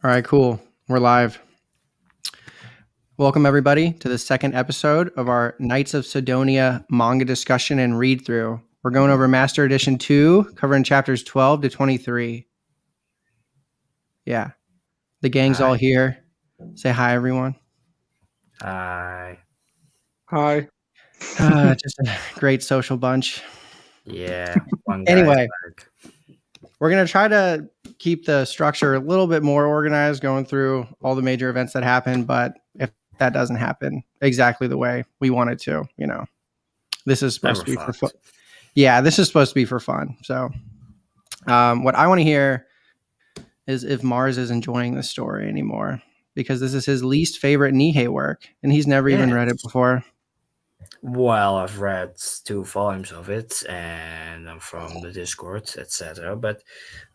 All right, cool. We're live. Welcome, everybody, to the second episode of our Knights of Sidonia manga discussion and read-through. We're going over Master Edition 2, covering chapters 12 to 23. Yeah. The gang's all here. Say hi, everyone. Hi. Hi. Just a great social bunch. Yeah. One guy. Anyway, we're going to try to keep the structure a little bit more organized, going through all the major events that happen. But if that doesn't happen exactly the way we want it to, this is supposed to be for fun. Yeah, this is supposed to be for fun. So what I want to hear is if Mars is enjoying the story anymore, because this is his least favorite Nihei work, and he's never even read it before. Well, I've read 2 volumes of it, and I'm from the Discord, etc. But,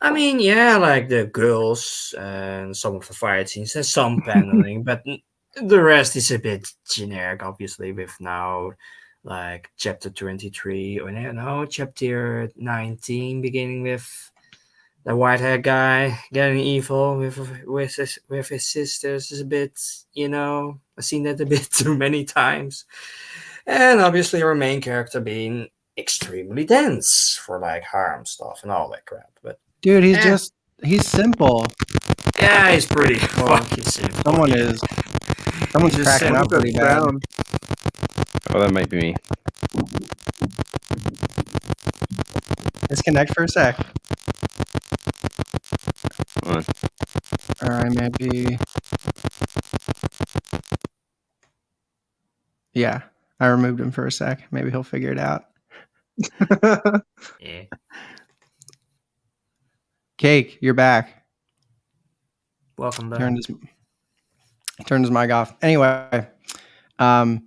I mean, like the girls and some of the fight scenes and some paneling, but the rest is a bit generic, obviously, with now, like, chapter 23, or no, chapter 19, beginning with the white-haired guy getting evil with his sisters is a bit, I've seen that a bit too many times. And obviously our main character being extremely dense for like harm stuff and all that crap. But dude, he's simple. Yeah, he's pretty fucking simple. Someone's cracking up pretty bad. Oh, that might be me. Disconnect for a sec. Come on. All right, maybe. Yeah, I removed him for a sec. Maybe he'll figure it out. Yeah. Cake, you're back. Welcome back. Turned his mic off. Anyway, I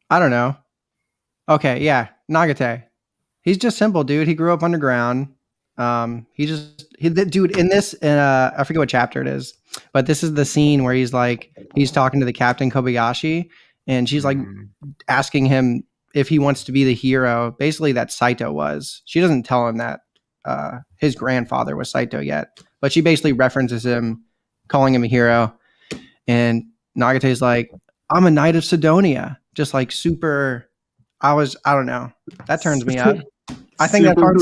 don't know. Okay, yeah, Nagate. He's just simple, dude. He grew up underground. Dude, in this, I forget what chapter it is, but this is the scene where he's talking to the Captain Kobayashi, and she's like asking him if he wants to be the hero. Basically, that Saito was. She doesn't tell him that his grandfather was Saito yet, but she basically references him, calling him a hero. And Nagate's like, "I'm a Knight of Sidonia," just like super. I don't know. That turns me up. I think that part's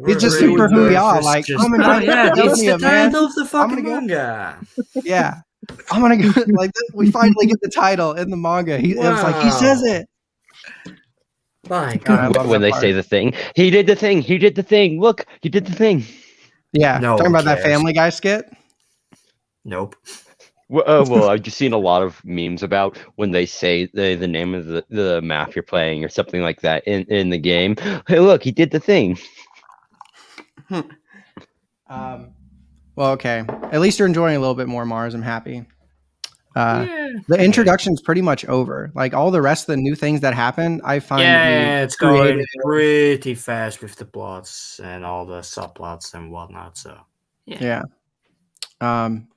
he's just super hoo-yah. Like, I'm a Knight of Sidonia, it's the title of the fucking manga. Yeah. I'm gonna go like this. We finally get the title in the manga. It was like he says it. My God, when they say the thing, he did the thing. He did the thing. Look, he did the thing. Yeah, talking about that Family Guy skit. Nope. Well, I've just seen a lot of memes about when they say the name of the map you're playing or something like that in the game. Hey, look, he did the thing. Well, okay. At least you're enjoying a little bit more, Mars. I'm happy. The introduction's pretty much over. Like all the rest of the new things that happen, I find it's going pretty fast with the plots and all the subplots and whatnot. So yeah.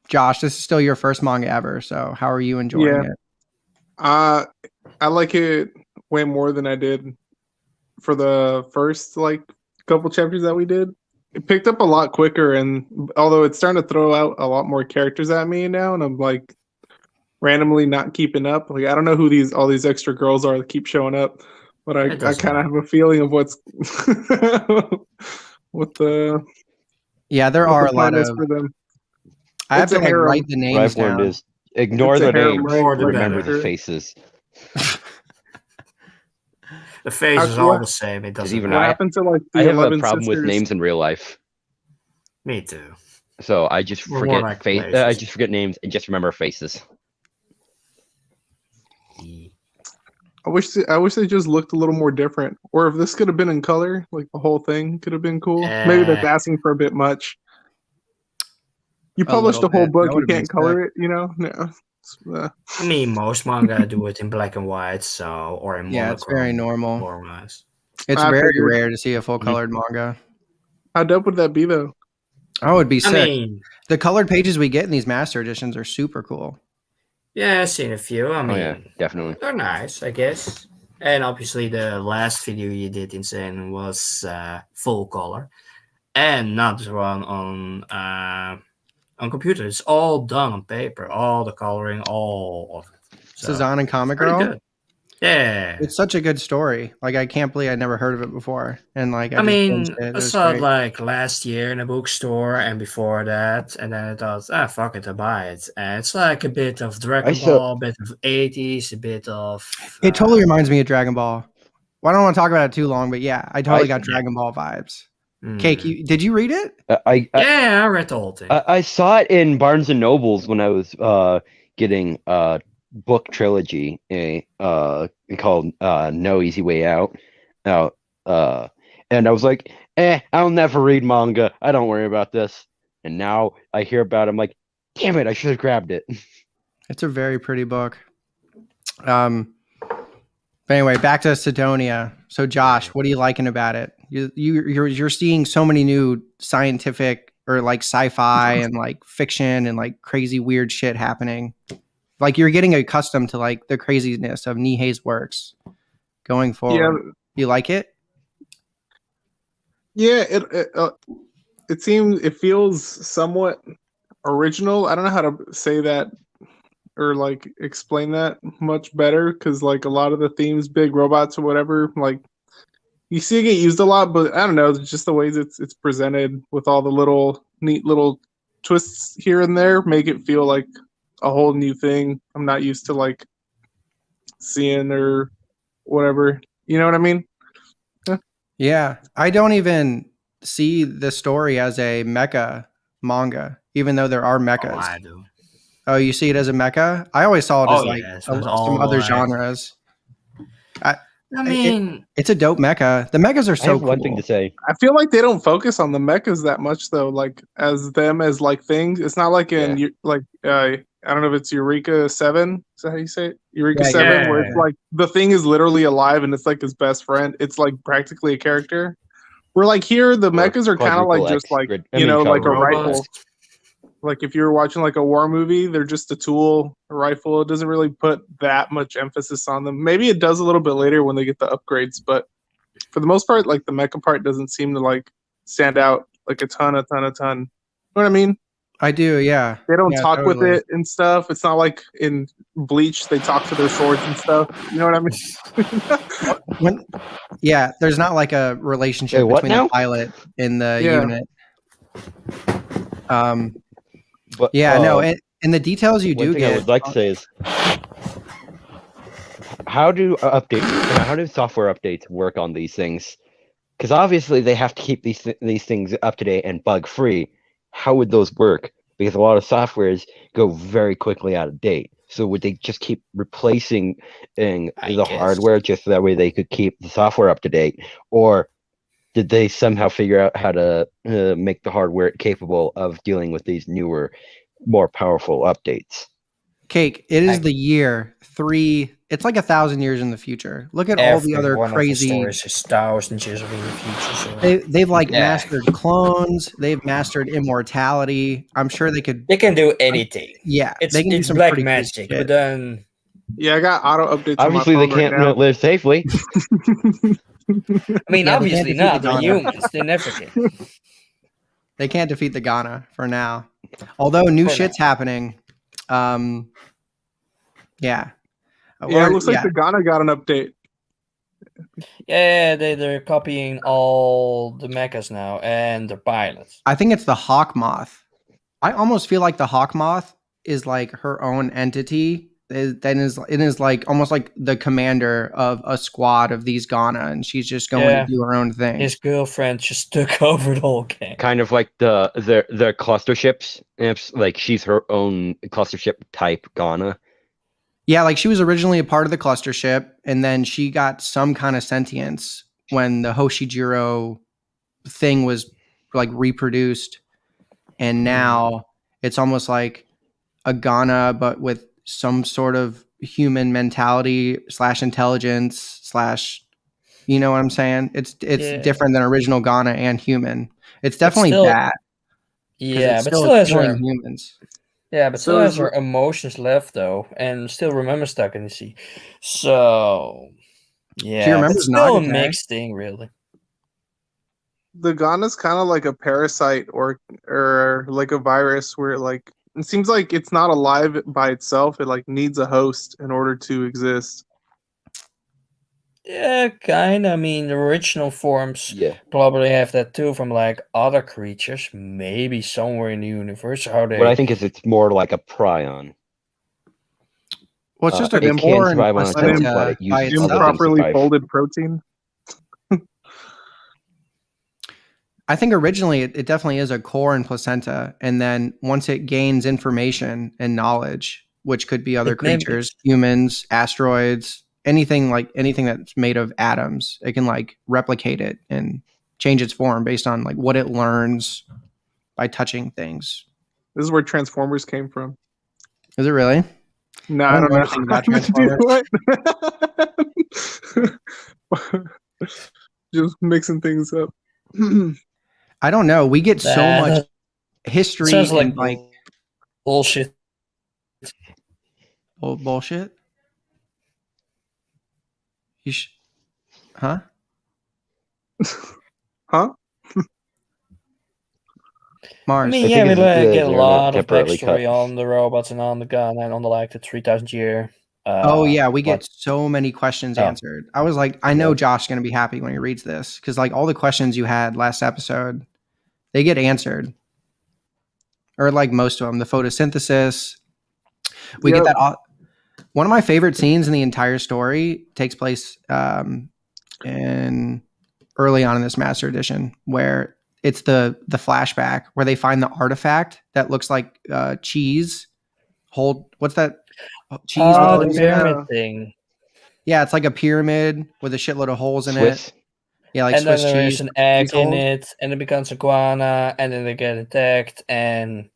Josh, this is still your first manga ever, so how are you enjoying it? I like it way more than I did for the first couple chapters that we did. It picked up a lot quicker, and although it's starting to throw out a lot more characters at me now, and I'm like randomly not keeping up. Like I don't know who all these extra girls are that keep showing up, but I kind of have a feeling of what's what the there are a lot of for them. I have to write the names down. Is ignore the names. Remember the faces. The faces are all the same. It doesn't. Even what happened to the I have a 11 problem sisters? with names in real life. Me too. So I just forget I just forget names and just remember faces. I wish they just looked a little more different. Or if this could have been in color, like the whole thing could have been cool. Maybe that's asking for a bit much. You published a whole book, you can't color it, No. I mean, most manga do it in black and white, or in monochrome. It's very normal. Formats. It's very rare to see a full colored manga. How dope would that be, though? Oh, it'd be sick. I mean, the colored pages we get in these master editions are super cool. Yeah, I've seen a few. I mean, definitely. They're nice, I guess. And obviously, the last video you did, Inseinen, was full color. And not one on on computer. It's all done on paper, all the coloring, all of it. So, Suzanne and Comic pretty Girl. good. Yeah. It's such a good story. Like, I can't believe I never heard of it before. And like, I just mean, binged it. It I was saw it great. like last year in a bookstore and before that, and then I thought, fuck it, I'll buy it. And it's like a bit of Dragon Ball, a bit of 80s, a bit of. It totally reminds me of Dragon Ball. Well, I don't want to talk about it too long, but yeah, I totally got Dragon Ball vibes. Cake, did you read it? I read the whole thing. I saw it in Barnes and Nobles when I was getting book trilogy called No Easy Way Out. And I was like, I'll never read manga. I don't worry about this. And now I hear about it, I'm like, damn it, I should have grabbed it. It's a very pretty book. But anyway, back to Sidonia. So Josh, what are you liking about it? You're seeing so many new scientific or like sci-fi and like fiction and like crazy weird shit happening. Like you're getting accustomed to like the craziness of Nihei's works going forward. Yeah. You like it? Yeah, it feels somewhat original. I don't know how to say that or like explain that much better because like a lot of the themes, big robots or whatever, like you see it get used a lot, but I don't know, just the ways it's presented with all the little neat little twists here and there make it feel like a whole new thing I'm not used to like seeing or whatever. You know what I mean? Yeah, I don't even see the story as a mecha manga, even though there are mechas. Oh, I do. Oh, you see it as a mecha? I always saw it as like some other genres. I mean, it's a dope mecha. The mechas are so cool. One thing to say. I feel like they don't focus on the mechas that much though, like as them as like things. It's not like in like I don't know if it's Eureka 7. Is that how you say it? Eureka 7, where it's like the thing is literally alive and it's like his best friend. It's like practically a character. Where like here, the mechas are kind of like just like, like a rifle. Like if you're watching like a war movie, they're just a tool, a rifle. It doesn't really put that much emphasis on them. Maybe it does a little bit later when they get the upgrades, but for the most part, like the mecha part doesn't seem to like stand out like a ton. You know what I mean? I do, yeah. They don't talk with it and stuff. It's not like in Bleach they talk to their swords and stuff. You know what I mean? There's not like a relationship between the pilot and the unit. But, and the details you do get. I would like to say is, how do software updates work on these things? Because obviously they have to keep these things up to date and bug free. How would those work? Because a lot of softwares go very quickly out of date. So would they just keep replacing the hardware just so that way they could keep the software up to date? Or did they somehow figure out how to make the hardware capable of dealing with these newer, more powerful updates? Cake, it is the year 3. It's like 1,000 years in the future. Look at all the other crazy. Of the stories is thousands years in the future. So. They've like mastered clones. They've mastered immortality. I'm sure they could. They can do anything. Yeah, it's black magic. But then, I got auto updates. Obviously, they can't live safely. I mean, obviously not. They're humans. They never can. They can't defeat the Ghana for now. Although new shit's happening. It looks like the Ghana got an update. Yeah, they're copying all the mechas now and the pilots. I think it's the Hawkmoth. I almost feel like the Hawkmoth is like her own entity. It is like almost like the commander of a squad of these Ghana, and she's just going to do her own thing. His girlfriend just took over the whole game. Kind of like the cluster ships. Like she's her own cluster ship type Ghana. Yeah, like she was originally a part of the cluster ship, and then she got some kind of sentience when the Hoshijiro thing was like reproduced, and now it's almost like a Ghana, but with some sort of human mentality / intelligence / you know what I'm saying? It's different than original Ghana and human. It's definitely bad. Yeah, but still has humans. Yeah, but still has her emotions left though, and still remembers Takanishi. So she remembers still a mixed thing, really. the Ghana's kind of like a parasite or like a virus where like it seems like it's not alive by itself. It like needs a host in order to exist. Yeah, kind of. I mean, the original forms Yeah. probably have that too from like other creatures, maybe somewhere in the universe. How they What I think is it's more like a prion. Well, it's just a It can core and survive on its own, but placenta it by uses other things to Improperly survive. folded protein. I think originally it definitely is a core and placenta, and then once it gains information and knowledge, which could be other It may be- creatures, humans, asteroids, anything that's made of atoms, it can like replicate it and change its form based on like what it learns by touching things. This is where Transformers came from. Is it really? No, I I don't don't know know. anything about What? Just mixing things up. I don't know. We get so Nah, much that history sounds like and like bullshit. bullshit. Huh? Huh? Mars. I mean, I yeah, think we it's like, the get a internet lot of temporarily cut. backstory on the robots and on the gun and on the like the 3,000 year. Oh yeah, we but get so many questions Oh. answered. I was like, I know Yeah. Josh's gonna be happy when he reads this because like all the questions you had last episode, they get answered, or like most of them. The photosynthesis, we get Yep. that. One of my favorite scenes in the entire story takes place in early on in this Master Edition, where it's the flashback where they find the artifact that looks like cheese. What's that? Cheese with Oh, the holes in it? pyramid thing. Yeah, it's like a pyramid with a shitload of holes in Swiss. it. Yeah, like And then Swiss there cheese. is an egg cheese in holes. it, and it becomes a guana, and then they get attacked and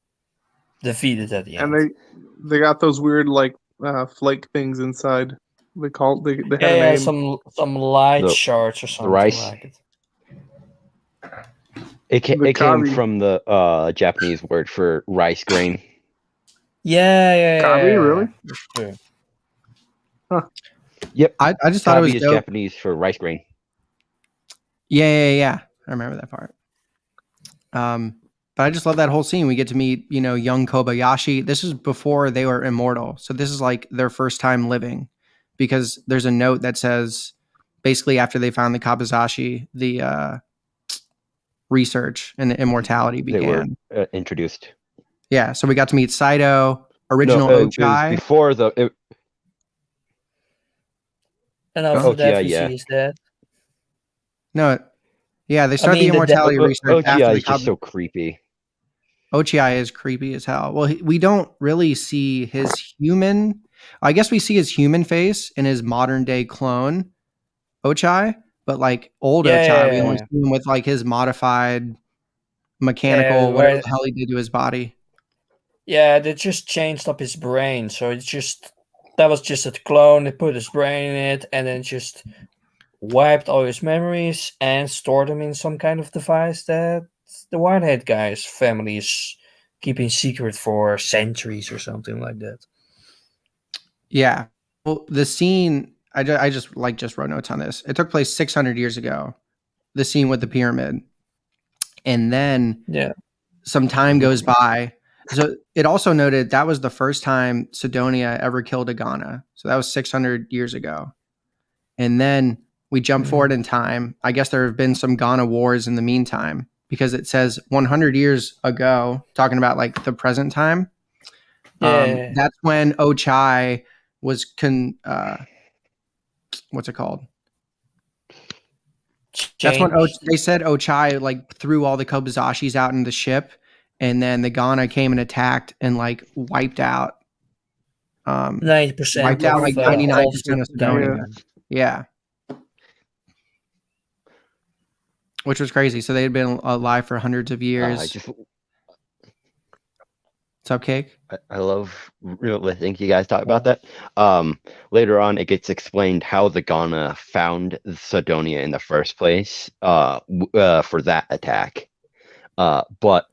defeated at the end. And they got those weird like flake things inside. They had a yeah, name. some light The- shards or something rice. like it. It came The kabi. from the Japanese word for rice grain. Yeah. Kabi, really? That's true. Yep. I just thought it was Kabi is dope. Japanese for rice grain. Yeah. I remember that part. But I just love that whole scene. We get to meet, young Kobayashi. This is before they were immortal. So this is like their first time living, because there's a note that says basically after they found the kabazashi, the research and the immortality They were began. introduced. Yeah. So we got to meet Saito, original No, it was Ochai. before the. And after that, Ochai, we yeah. see is that. No. Yeah, they started mean, the the immortality research after Ochai the is just so creepy. Ochai is creepy as hell. Well, we don't really see his human. I guess we see his human face in his modern day clone, Ochai, but like old Ochai, we only see him with like his modified mechanical, whatever the hell he did to his body. Yeah, they just changed up his brain. So that was just a clone. They put his brain in it and then just wiped all his memories and stored them in some kind of device that the Whitehead guy's family is keeping secret for centuries or something like that. Yeah. Well, the scene, I just wrote notes on this. It took place 600 years ago, the scene with the pyramid. And then some time goes by. So it also noted that was the first time Sidonia ever killed a Ghana. So that was 600 years ago. And then we jump forward in time. I guess there have been some Ghana wars in the meantime, because it says 100 years ago, talking about like the present time. That's when Ochai was what's it called? That's when they said Ochai like threw all the kobazashis out in the ship, and then the Ghana came and attacked and like wiped out 90%. Wiped out like 99% of Sidonia. Yeah. Which was crazy. So they had been alive for hundreds of years. What's up, Cake? I love listening to you guys talk about that. Later on, it gets explained how the Ghana found Sidonia in the first place for that attack. But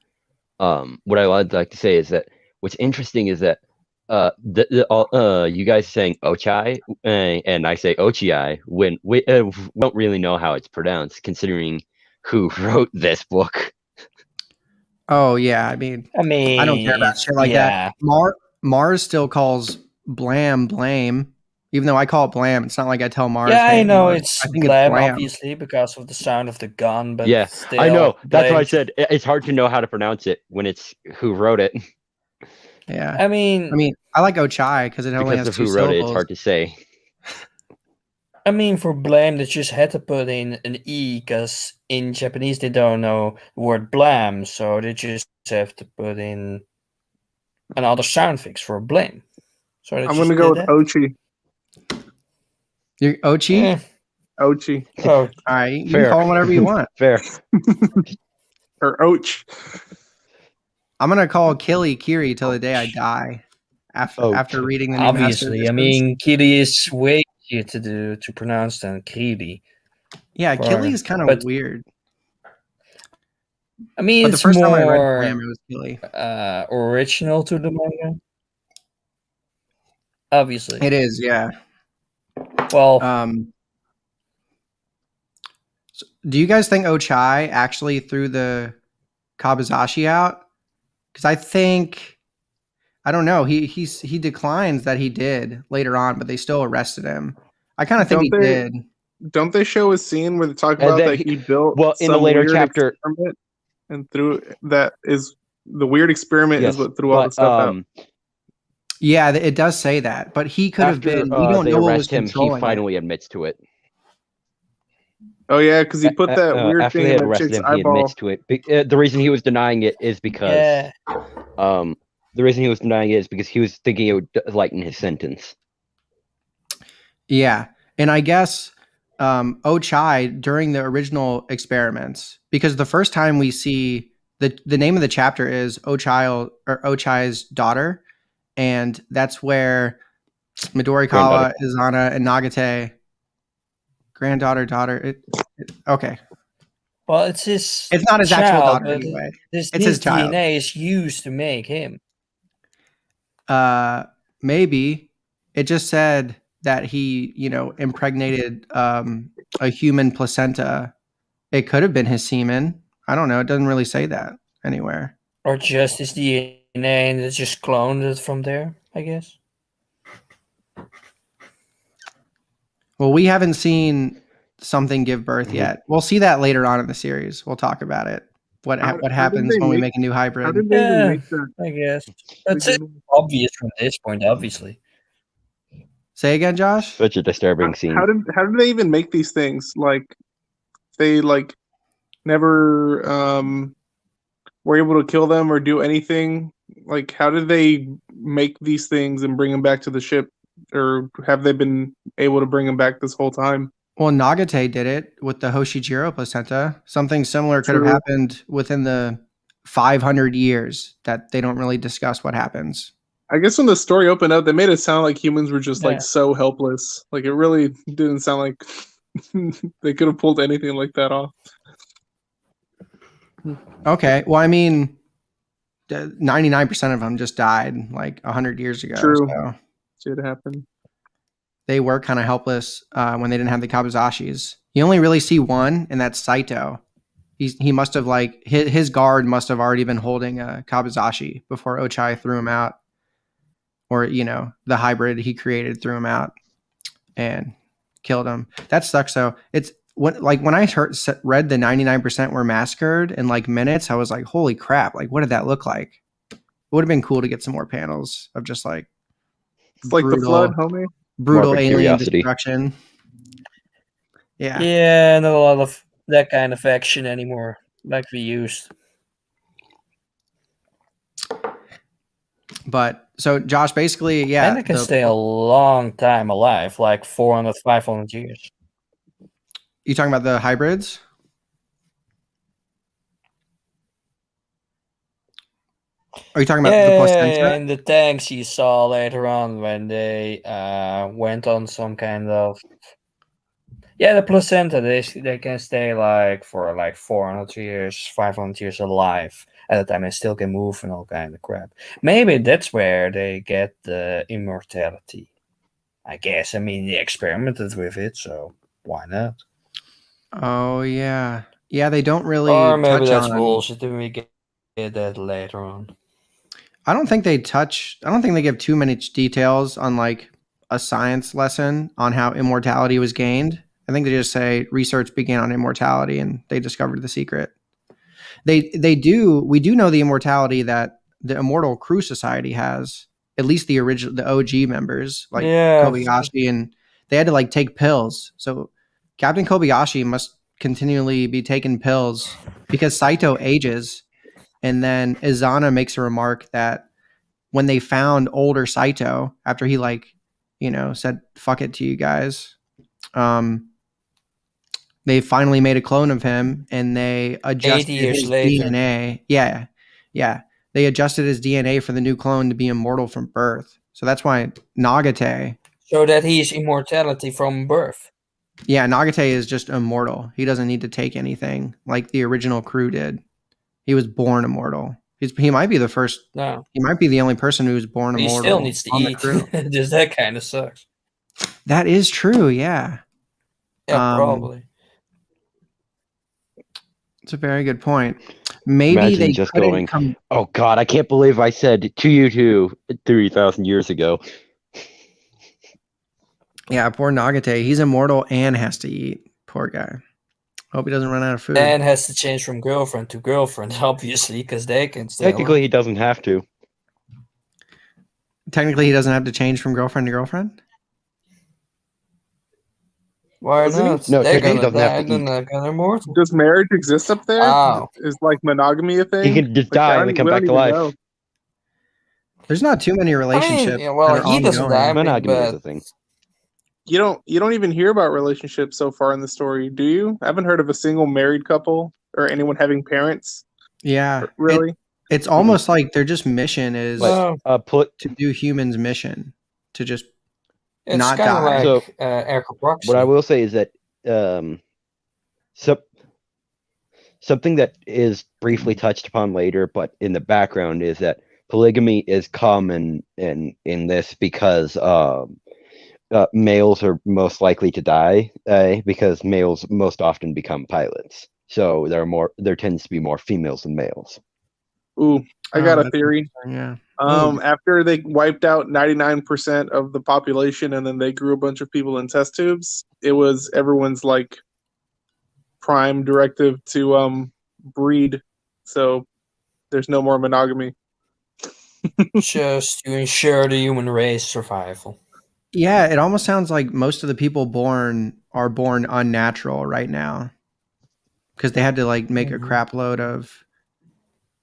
what I would like to say is that what's interesting is that you guys saying Ochai and I say Ochai when we don't really know how it's pronounced, considering who wrote this book. Oh yeah, I mean, I mean, I don't care about shit like that. Mars still calls Blam blame, even though I call it Blam. It's not like I tell Mars, Yeah, I "Hey, know Mars, it's I think it's Blam, Blam." obviously, because of the sound of the gun, but Yeah, still, I know. That's why I Blame. said it's hard to know how to pronounce it when it's who wrote it. Yeah, I mean, I like Ochai because it only Because has of 2 who wrote it, it's syllables. hard to say. for Blame, they just had to put in an E, because in Japanese they don't know the word Blam, so they just have to put in another sound fix for Blame. So they I'm just gonna go did with that. Ochi. You're Ochi. Eh, Ochi oh, All right, you can Fair. call him whatever you want. Fair. or Och. I'm gonna call Kiri till the day I die. Oh, After reading the new Master obviously, Editions. Kiri is way easier to pronounce than Kiri. Yeah, for- Killy is kind of but- weird. I mean, But the it's first time I read more Blam, it was Killy. original to the manga. Obviously. It is, yeah. Well, So do you guys think Ochai actually threw the Kabazashi out? Because I don't know. He declines that he did later on, but they still arrested him. I kind of think he did. Don't they show a scene where they talk And about then that he built in the some later weird chapter, experiment and threw that is the weird experiment yes, is what threw all the stuff out. Yeah, it does say that, but he could have after been. We don't they know what was arrest him, he controlling it. finally admits to it. Oh yeah, because he put that weird After thing they in had that arrested chick's him, he eyeball. admits to it. The reason he was denying it is because yeah. the reason he was denying it is because he was thinking it would lighten his sentence. Yeah, and I guess Ochai during the original experiments, because the first time we see the name of the chapter is Ochai's daughter, and that's where Midorikawa, Izana, and Nagate, daughter. Okay, Well, it's his. it's not his actual child, daughter but anyway. His It's his child. DNA is used to make him. Maybe it just said that he, impregnated a human placenta. It could have been his semen. I don't know. It doesn't really say that anywhere. Or just his DNA and it's just cloned it from there, I guess. Well, we haven't seen something give birth yet. We'll see that later on in the series. We'll talk about it. What happens when we make a new hybrid? How did they even make that? I guess. That's obvious from this point, obviously. Say again, Josh? Such a disturbing scene. How did they even make these things? Like they never were able to kill them or do anything. Like how did they make these things and bring them back to the ship, or have they been able to bring them back this whole time? Well, Nagate did it with the Hoshijiro placenta. Something similar could have happened within the 500 years that they don't really discuss what happens. I guess when the story opened up, they made it sound like humans were just so helpless. Like it really didn't sound like they could have pulled anything like that off. Okay. Well, I mean, 99% of them just died like 100 years ago. True. So Shit happened. they were kind of helpless when they didn't have the kabazashis. You only really see one, and that's Saito. He must have his guard must have already been holding a kabazashi before Ochai threw him out, or the hybrid he created threw him out and killed him. That sucks. So it's when I read the 99% were massacred in minutes, I was like, holy crap! What did that look like? It would have been cool to get some more panels of just it's brutal, like the flood, homie. Brutal alien curiosity. destruction. Yeah. Yeah, not a lot of that kind of action anymore, like we used. But so Josh, basically, yeah. And it can stay a long time alive, like 400, 500 years. You talking about the hybrids? Are you talking about the placenta? Yeah, and the tanks you saw later on when they went on some kind of... Yeah, the placenta, they can stay for 400 years, 500 years alive at a time and still can move and all kind of crap. Maybe that's where they get the immortality, I guess. I mean, they experimented with it, so why not? Oh, yeah. Yeah, they don't really Or maybe touch that's on. bullshit, and we get that later on. I don't think they give too many details on like a science lesson on how immortality was gained. I think they just say research began on immortality and they discovered the secret. We do know the immortality that the Immortal Crew Society has, at least the OG members, like Kobayashi, and they had to like take pills. So Captain Kobayashi must continually be taking pills because Saito ages. And then Izana makes a remark that when they found older Saito after he said fuck it to you guys, they finally made a clone of him and they adjusted 80 years his later. DNA. Yeah. They adjusted his DNA for the new clone to be immortal from birth. So that's why Nagate. So that he's immortality from birth. Yeah, Nagate is just immortal. He doesn't need to take anything like the original crew did. He was born immortal. He might be the first. No. He might be the only person who's born immortal. He still needs to eat. Just that kind of sucks. That is true. Yeah. Yeah, probably. It's a very good point. Maybe Imagine they just couldn't going, come. oh God, I can't believe I said to you two 3,000 years ago. Yeah, poor Nagate. He's immortal and has to eat. Poor guy. Hope he doesn't run out of food. And has to change from girlfriend to girlfriend, obviously, because they can still. Technically, he doesn't have to. Technically, he doesn't have to change from girlfriend to girlfriend? Why not? No, they're technically gonna he doesn't have die, to then they're immortal. Does marriage exist up there? Oh. Is like monogamy a thing? He can just Like, die I and then don't- come we back to don't even life. know. There's not too many relationships. yeah, well, that are he doesn't ongoing. die. Monogamy is But a thing. You don't even hear about relationships so far in the story, do you? I haven't heard of a single married couple or anyone having parents. Yeah. Really? It's almost like their just mission is well, to do humans' mission. To just it's not kind of die. like So, Erco Proxy. what I will say is that something that is briefly touched upon later, but in the background, is that polygamy is common in this because males are most likely to die because males most often become pilots. So there tends to be more females than males. Ooh, I got a that's theory. Yeah. After they wiped out 99% of the population and then they grew a bunch of people in test tubes, it was everyone's like prime directive to breed. So there's no more monogamy. Just to ensure the human race survival. Yeah, it almost sounds like most of the people born are born unnatural right now. Because they had to like make a crap load of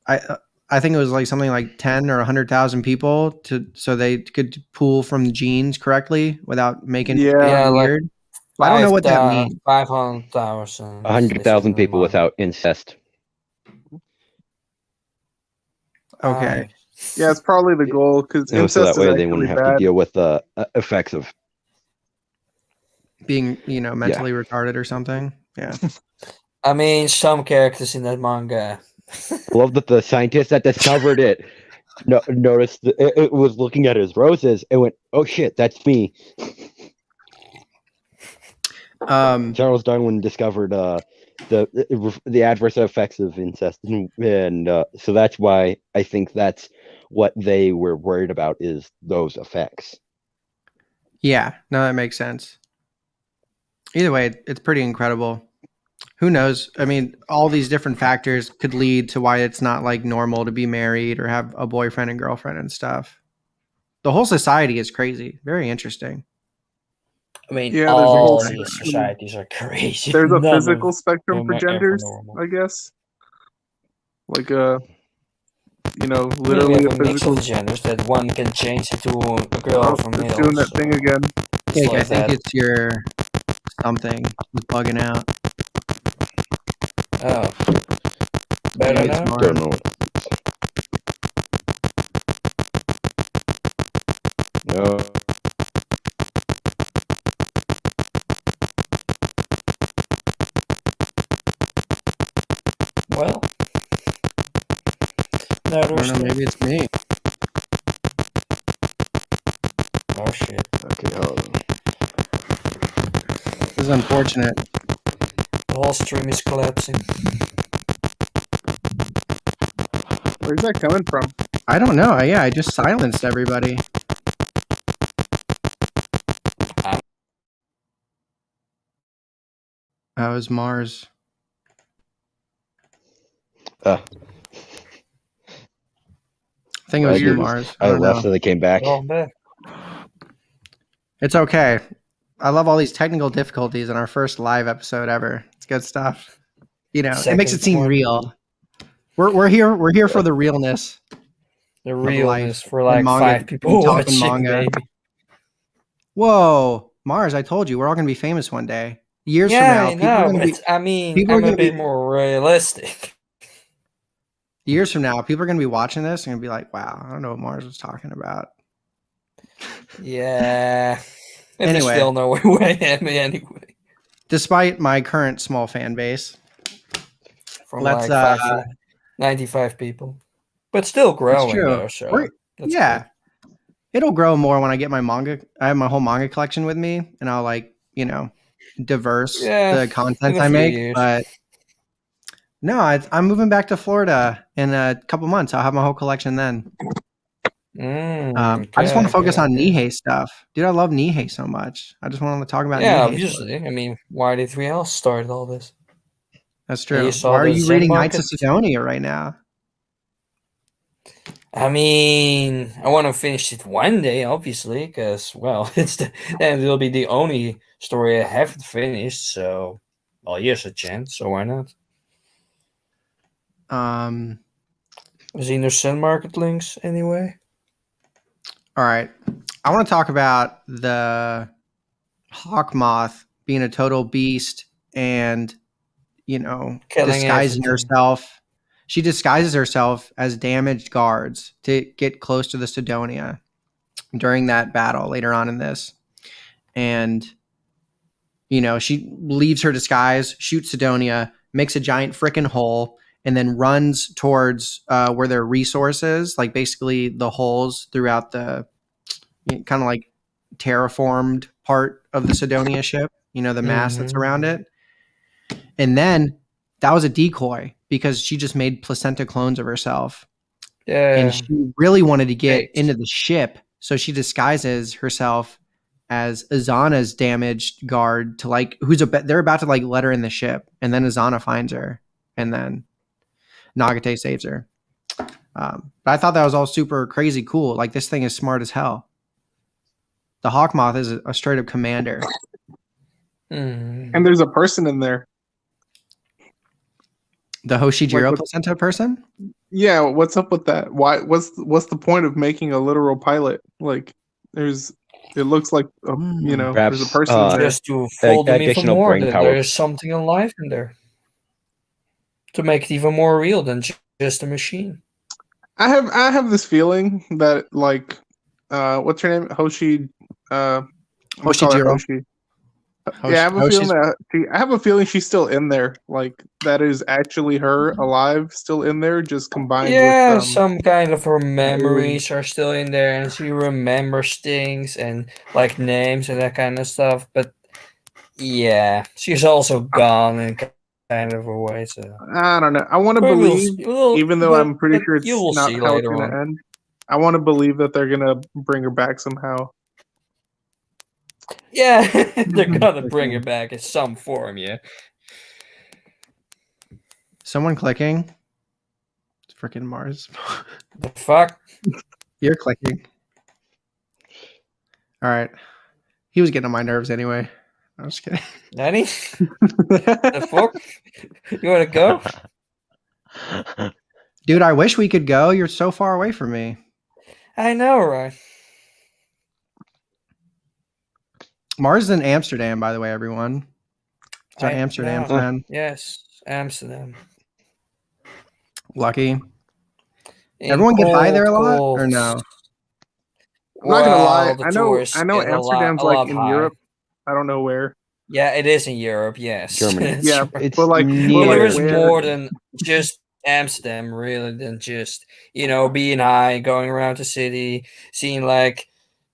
I think it was like something like 10 or 100,000 people so they could pool from the genes correctly without making it weird. I don't know what that means. 500,000. 100,000 people without incest. Okay. Yeah, it's probably the goal because So incest that is way actually they wouldn't have bad. to deal with the effects of Being, mentally retarded or something. Yeah. I mean, some characters in that manga. I love that the scientist that discovered it noticed it was looking at his roses and went, "Oh shit, that's me." Charles Darwin discovered the adverse effects of incest, and so that's why I think that's what they were worried about is those effects. Yeah, no, that makes sense. Either way, it's pretty incredible. Who knows? I mean, all these different factors could lead to why it's not like normal to be married or have a boyfriend and girlfriend and stuff. The whole society is crazy. Very interesting. I mean, Yeah, all there's a these societies are crazy. There's a None physical of spectrum for them are ever genders, normal. I guess. Like We literally have a a mix physical. of genders that one can change into a girl Oh, from it's male. doing that thing again. It's Jake, like I think that. it's your something was bugging out. Oh. Better Maybe it's now? more- Don't know. No. Well. No, I don't know, maybe it's me. Oh shit. Okay. This is unfortunate. The whole stream is collapsing. Where's that coming from? I don't know. Yeah, I just silenced everybody. That was Mars. I think it was you, Mars. I don't left know. and they came back. It's okay. I love all these technical difficulties in our first live episode ever. It's good stuff. You know, it makes it seem real. We're here for the realness. The realness for like manga, 5 people talking watching, manga. maybe. Whoa, Mars! I told you, we're all gonna be famous one day. Years from now, I know, but I mean, I'm a bit more realistic. Years from now, people are gonna be watching this and gonna be like, "Wow, I don't know what Mars was talking about." Yeah. And Anyway. they still know who I am anyway. Despite my current small fan base, From like 95 people, but still growing though. So yeah, it'll grow more when I get my manga. I have my whole manga collection with me, and I'll diverse the content I make. Years. But no, I'm moving back to Florida in a couple months. I'll have my whole collection then. I just want to focus on Nihei stuff, dude. I love Nihei so much. I just want to talk about Nihei. Obviously. I mean, why did we all start all this? That's true. Why are you reading Knights of Sidonia right now? I mean, I want to finish it one day, obviously, because it'll be the only story I haven't finished. So, here's a chance. So why not? Is there Sun Market links anyway? All right. I want to talk about the Hawkmoth being a total beast and, disguising herself. She disguises herself as damaged guards to get close to the Sidonia during that battle later on in this. And, she leaves her disguise, shoots Sidonia, makes a giant frickin' hole, and then runs towards where there are resources, like basically the holes throughout the kind of like terraformed part of the Sidonia ship, the mass that's around it. And then that was a decoy because she just made placenta clones of herself. Yeah. And she really wanted to get into the ship. So she disguises herself as Azana's damaged guard to they're about to let her in the ship. And then Azana finds her. And then Nagate saves her. But I thought that was all super crazy cool. Like, this thing is smart as hell. The Hawkmoth is a straight up commander. And there's a person in there. The Hoshijiro placenta person? Yeah, what's up with that? Why? What's the point of making a literal pilot? Like, it looks like Perhaps, there's a person in there. Just to fold them even more. That there's something alive in there. To make it even more real than just a machine. I have this feeling that what's her name? Hoshijiro. Hoshi. Yeah, I have a feeling she's still in there. Like, that is actually her alive, still in there, just combined with some kind of her memories are still in there, and she remembers things and like names and that kind of stuff. But yeah, she's also gone in kind of a way. So I don't know. I want to believe, even though I'm pretty sure it's not how it's going to end. I want to believe that they're gonna bring her back somehow. Yeah, they're gonna bring her back in some form, yeah. Someone clicking? It's freaking Mars. The fuck? You're clicking. All right. He was getting on my nerves anyway. I'm just kidding. Danny? The fuck? You wanna go? Dude, I wish we could go. You're so far away from me. I know, right? Mars is in Amsterdam, by the way, everyone. It's our Amsterdam fan. Yes, Amsterdam. Lucky. Everyone get high there a lot, or no? I'm not gonna lie. I know Amsterdam's in Europe. I don't know where. Yeah, it is in Europe. Yes, Germany. Yeah, it's but there is more than just Amsterdam, really, than just being high, going around the city, seeing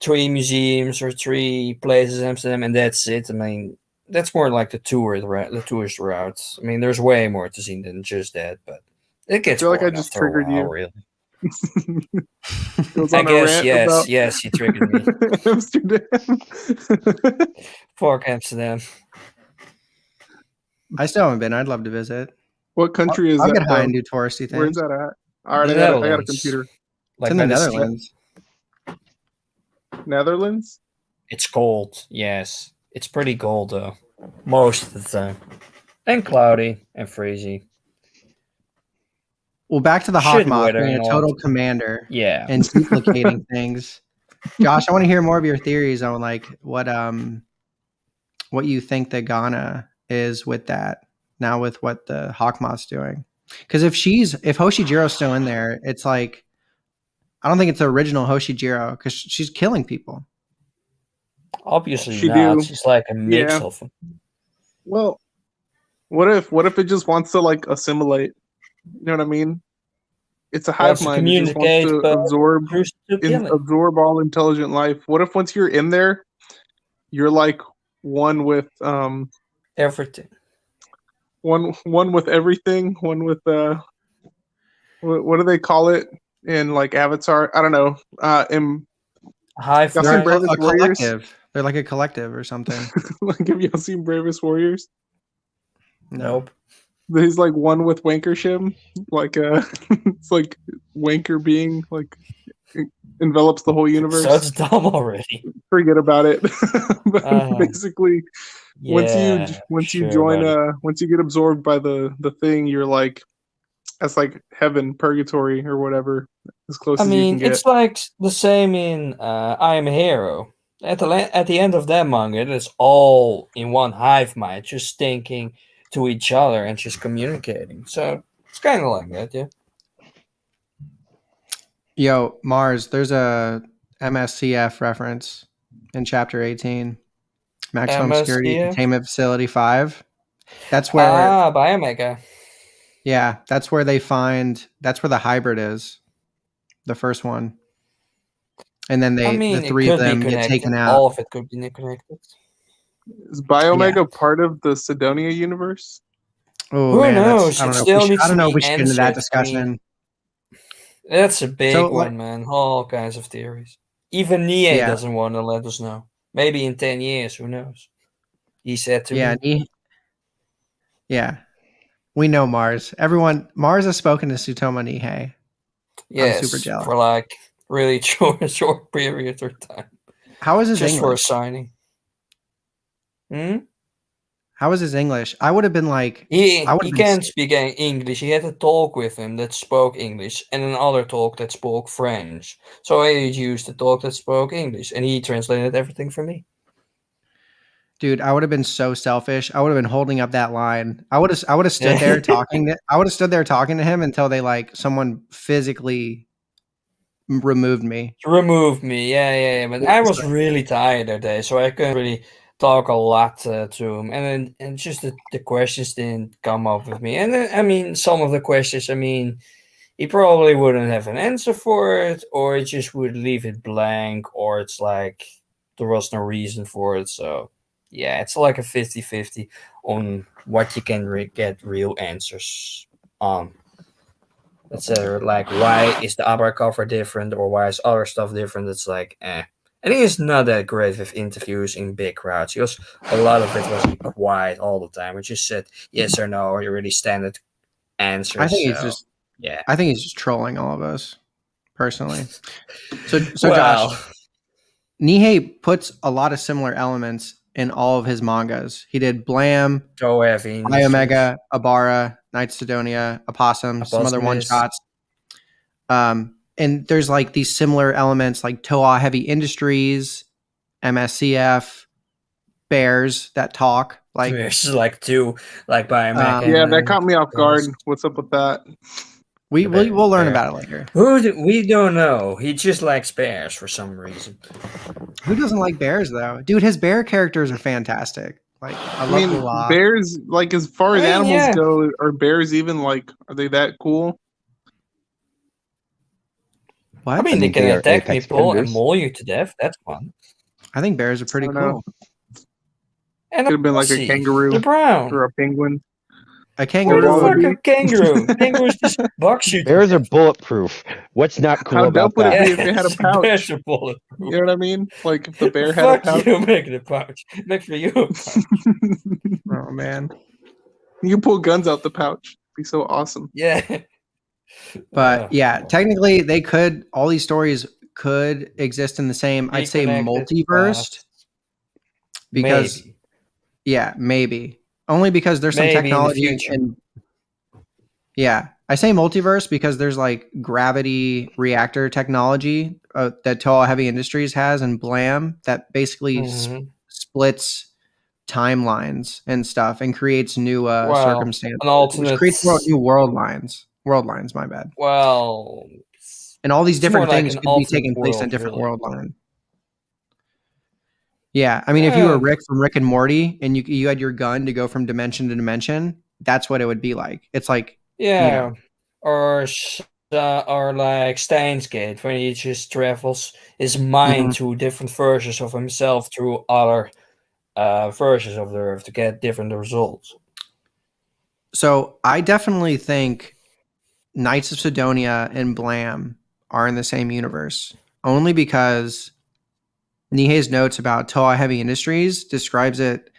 3 museums or 3 places in Amsterdam, and that's it. I mean, that's more like the tourist routes. I mean, there's way more to see than just that, but it gets feel like I boring just after a triggered while, you. really. Goes I on a guess rant yes, about yes, you triggered me. Amsterdam. Fuck Amsterdam. I still haven't been. I'd love to visit. What country is I'll that? get high Though? and do touristy Where's things. that at? All right, The I got a Netherlands. computer. It's Like in the by the sea. Netherlands. Netherlands. It's cold, yes. It's pretty cold though, most of the time, and cloudy and freezy. Well, back to the Shit Hawkmoth weather being a and all. total commander Yeah. and duplicating things. Josh, I want to hear more of your theories on like what you think the Ghana is with that now with what the Hawkmoth's doing. Because if Hoshijiro's still in there, it's like I don't think it's the original Hoshijiro because she's killing people. Obviously She not. do. She's like a mix Yeah. of them. Well, what if it just wants to like assimilate? You know what I mean? It's a hive Wants to mind. It just wants communicate, to but absorb who's to kill it? absorb all intelligent life. What if once you're in there, you're like one with Everything. one with everything, one with what do they call it in like Avatar? I don't know. Hive Y'all They're seen mind. Bravest a Warriors? collective. They're like a collective or something. Like, have y'all seen Bravest Warriors? No. Nope. He's like one with Wankershim. Like it's like Wanker being like envelops the whole universe. So it's dumb already. Forget about it. But basically, Yeah. once you sure, join buddy. once you get absorbed by the thing, you're like that's like heaven, purgatory, or whatever, as close I as you can mean, get. it's like the same in I Am a Hero. At the end of that manga, it's all in one hive mind, just thinking to each other and just communicating. So it's kind of like that, yeah. Yo, Mars, there's a MSCF reference in chapter 18. Maximum Security MSCF? Containment Facility 5. That's where by Mecca. yeah, that's where that's where the hybrid is. The first one. And then I the mean, it three of could be them get connected. taken out. All of it could be connected. Is Biomega part of the Sidonia universe? Oh Who man, knows? I it don't know. still needs I don't to know be if we should get into that answered. discussion. I mean, that's a big So, one, man. All kinds of theories. Even Nie Yeah. doesn't want to let us know. Maybe in 10 years, who knows? He said to yeah, me. yeah. We know Mars. Mars has spoken to Sutoma Nihei. Yes, I'm super jealous. for like really short period of time. How is his Just for a English? signing. How is his English? I would have been like, He I would have been can't speak English. He had a talk with him that spoke English and another talk that spoke French. So I used the talk that spoke English and he translated everything for me. dude, I would have been so selfish. I would have been holding up that line. I would have stood there talking. I would have stood there talking to him until they like someone physically removed me. Removed me, yeah. But I was really tired that day, so I couldn't really talk a lot to him. And just the questions didn't come up with me. And then, I mean, some of the questions, I mean, he probably wouldn't have an answer for it, or it just would leave it blank, or it's like there was no reason for it. So yeah, it's like a 50-50 on what you can get real answers on. Etc. Like, why is the Abra cover different, or why is other stuff different? It's like, I think it's not that great with interviews in big crowds because a lot of it was quiet all the time. We just said yes or no, or really standard answers. I think he's just, yeah. I think he's just trolling all of us, personally. So well, Josh, Nihei puts a lot of similar elements in all of his mangas. He did Blam, Biomega, Abara, Knight Sidonia, Opossum, some other one shots. And there's like these similar elements like Toa Heavy Industries, MSCF, bears that talk. Like there's like two, like Biomega. Yeah, that caught me off guard. What's up with that? We'll learn about it later. We don't know. He just likes bears for some reason. Who doesn't like bears though? Dude, his bear characters are fantastic. Like I mean, bears, like as far as animals go, are bears even like are they that cool? What? I mean, they can attack people and maul you to death. That's fun. I think bears are pretty cool. And Could have been like a pussy. kangaroo The brown. or a penguin. A Where kangaroo. the fuck wallaby. are kangaroo? Kangaroos just buck shoot. Bears are bulletproof. What's not cool How about dope would it that? be if it had a pouch? Bears are bulletproof. You know what I mean? Like if the bear had a Fuck pouch. you, making a pouch. Make for you a pouch. Oh man. You pull guns out the pouch. Be so awesome. Yeah. But yeah, technically they could. All these stories could exist in the same. I'd say Reconnected multiverse. past. Because Maybe. yeah, maybe only because there's some Maybe in the technology future. and yeah, I say multiverse because there's like gravity reactor technology that Toa Heavy Industries has and Blam that basically Mhm. splits timelines and stuff and creates new Well, circumstances, an alternate. which creates new world lines. World lines, my bad. Well, And all these it's more different like things an could be alternate taking place in a world, different really. world line. Yeah, I mean, if you were Yeah. Rick from Rick and Morty and you had your gun to go from dimension to dimension, that's what it would be like. It's like, Yeah. Or like Steins Gate, when he just travels his mind to different versions of himself through other versions of the Earth to get different results. so I definitely think Knights of Sidonia and Blam are in the same universe, only because Nihei's notes about Toa Heavy Industries describes it.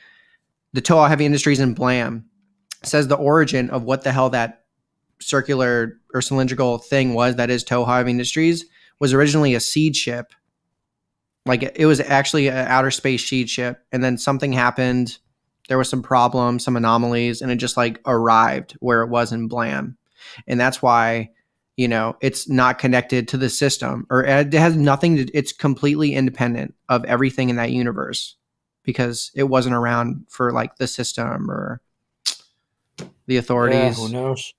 The Toa Heavy Industries in Blam says the origin of what the hell that circular or cylindrical thing was that is Toa Heavy Industries was originally a seed ship. Like it was actually an outer space seed ship, and then something happened. There was some problems, some anomalies, and it just like arrived where it was in Blam. And that's why, it's not connected to the system, or it has nothing to, it's completely independent of everything in that universe because it wasn't around for like the system or the authorities, Yeah, who knows?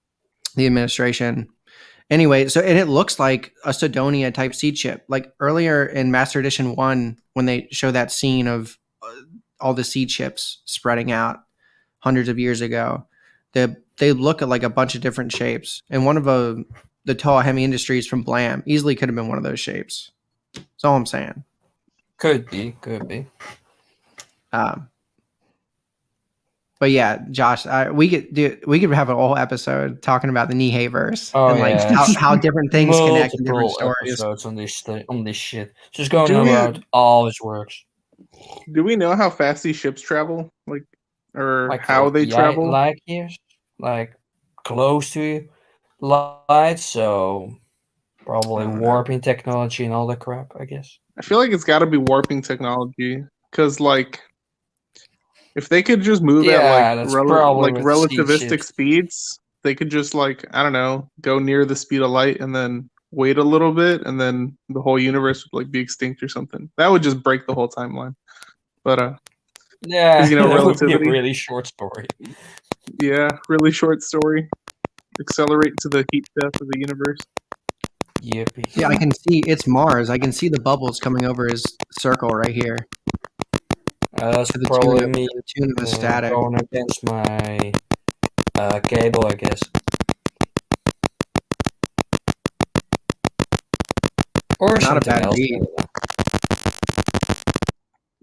the administration. Anyway, so and it looks like a Sidonia type seed ship. Like earlier in Master Edition 1, when they show that scene of all the seed ships spreading out hundreds of years ago, they look at like a bunch of different shapes. And one of the Toa Hemi Industries from Blam easily could have been one of those shapes. That's all I'm saying. Could be. But yeah, Josh, we could have a whole episode talking about the Niheiverse and like how different things connect in different Multiple stories. episodes on this shit. Just going Do we- about all his works. Do we know how fast these ships travel? Or Like how they travel? Light years, like close to light, so probably I don't know. warping technology and all that crap, I guess. I feel like it's got to be warping technology because, if they could just move Yeah, at that's probably with relativistic ships. speeds, they could just I don't know, go near the speed of light and then wait a little bit, and then the whole universe would be extinct or something. That would just break the whole timeline. But Yeah, 'Cause, that would be a relativity. really short story. yeah, really short story. Accelerate to the heat death of the universe. Yippee. Yeah, I can see it's Mars. I can see the bubbles coming over his circle right here. That's To the probably tune of, me to the tune of the static. going against my cable, I guess. Or Not a something bad else. beat.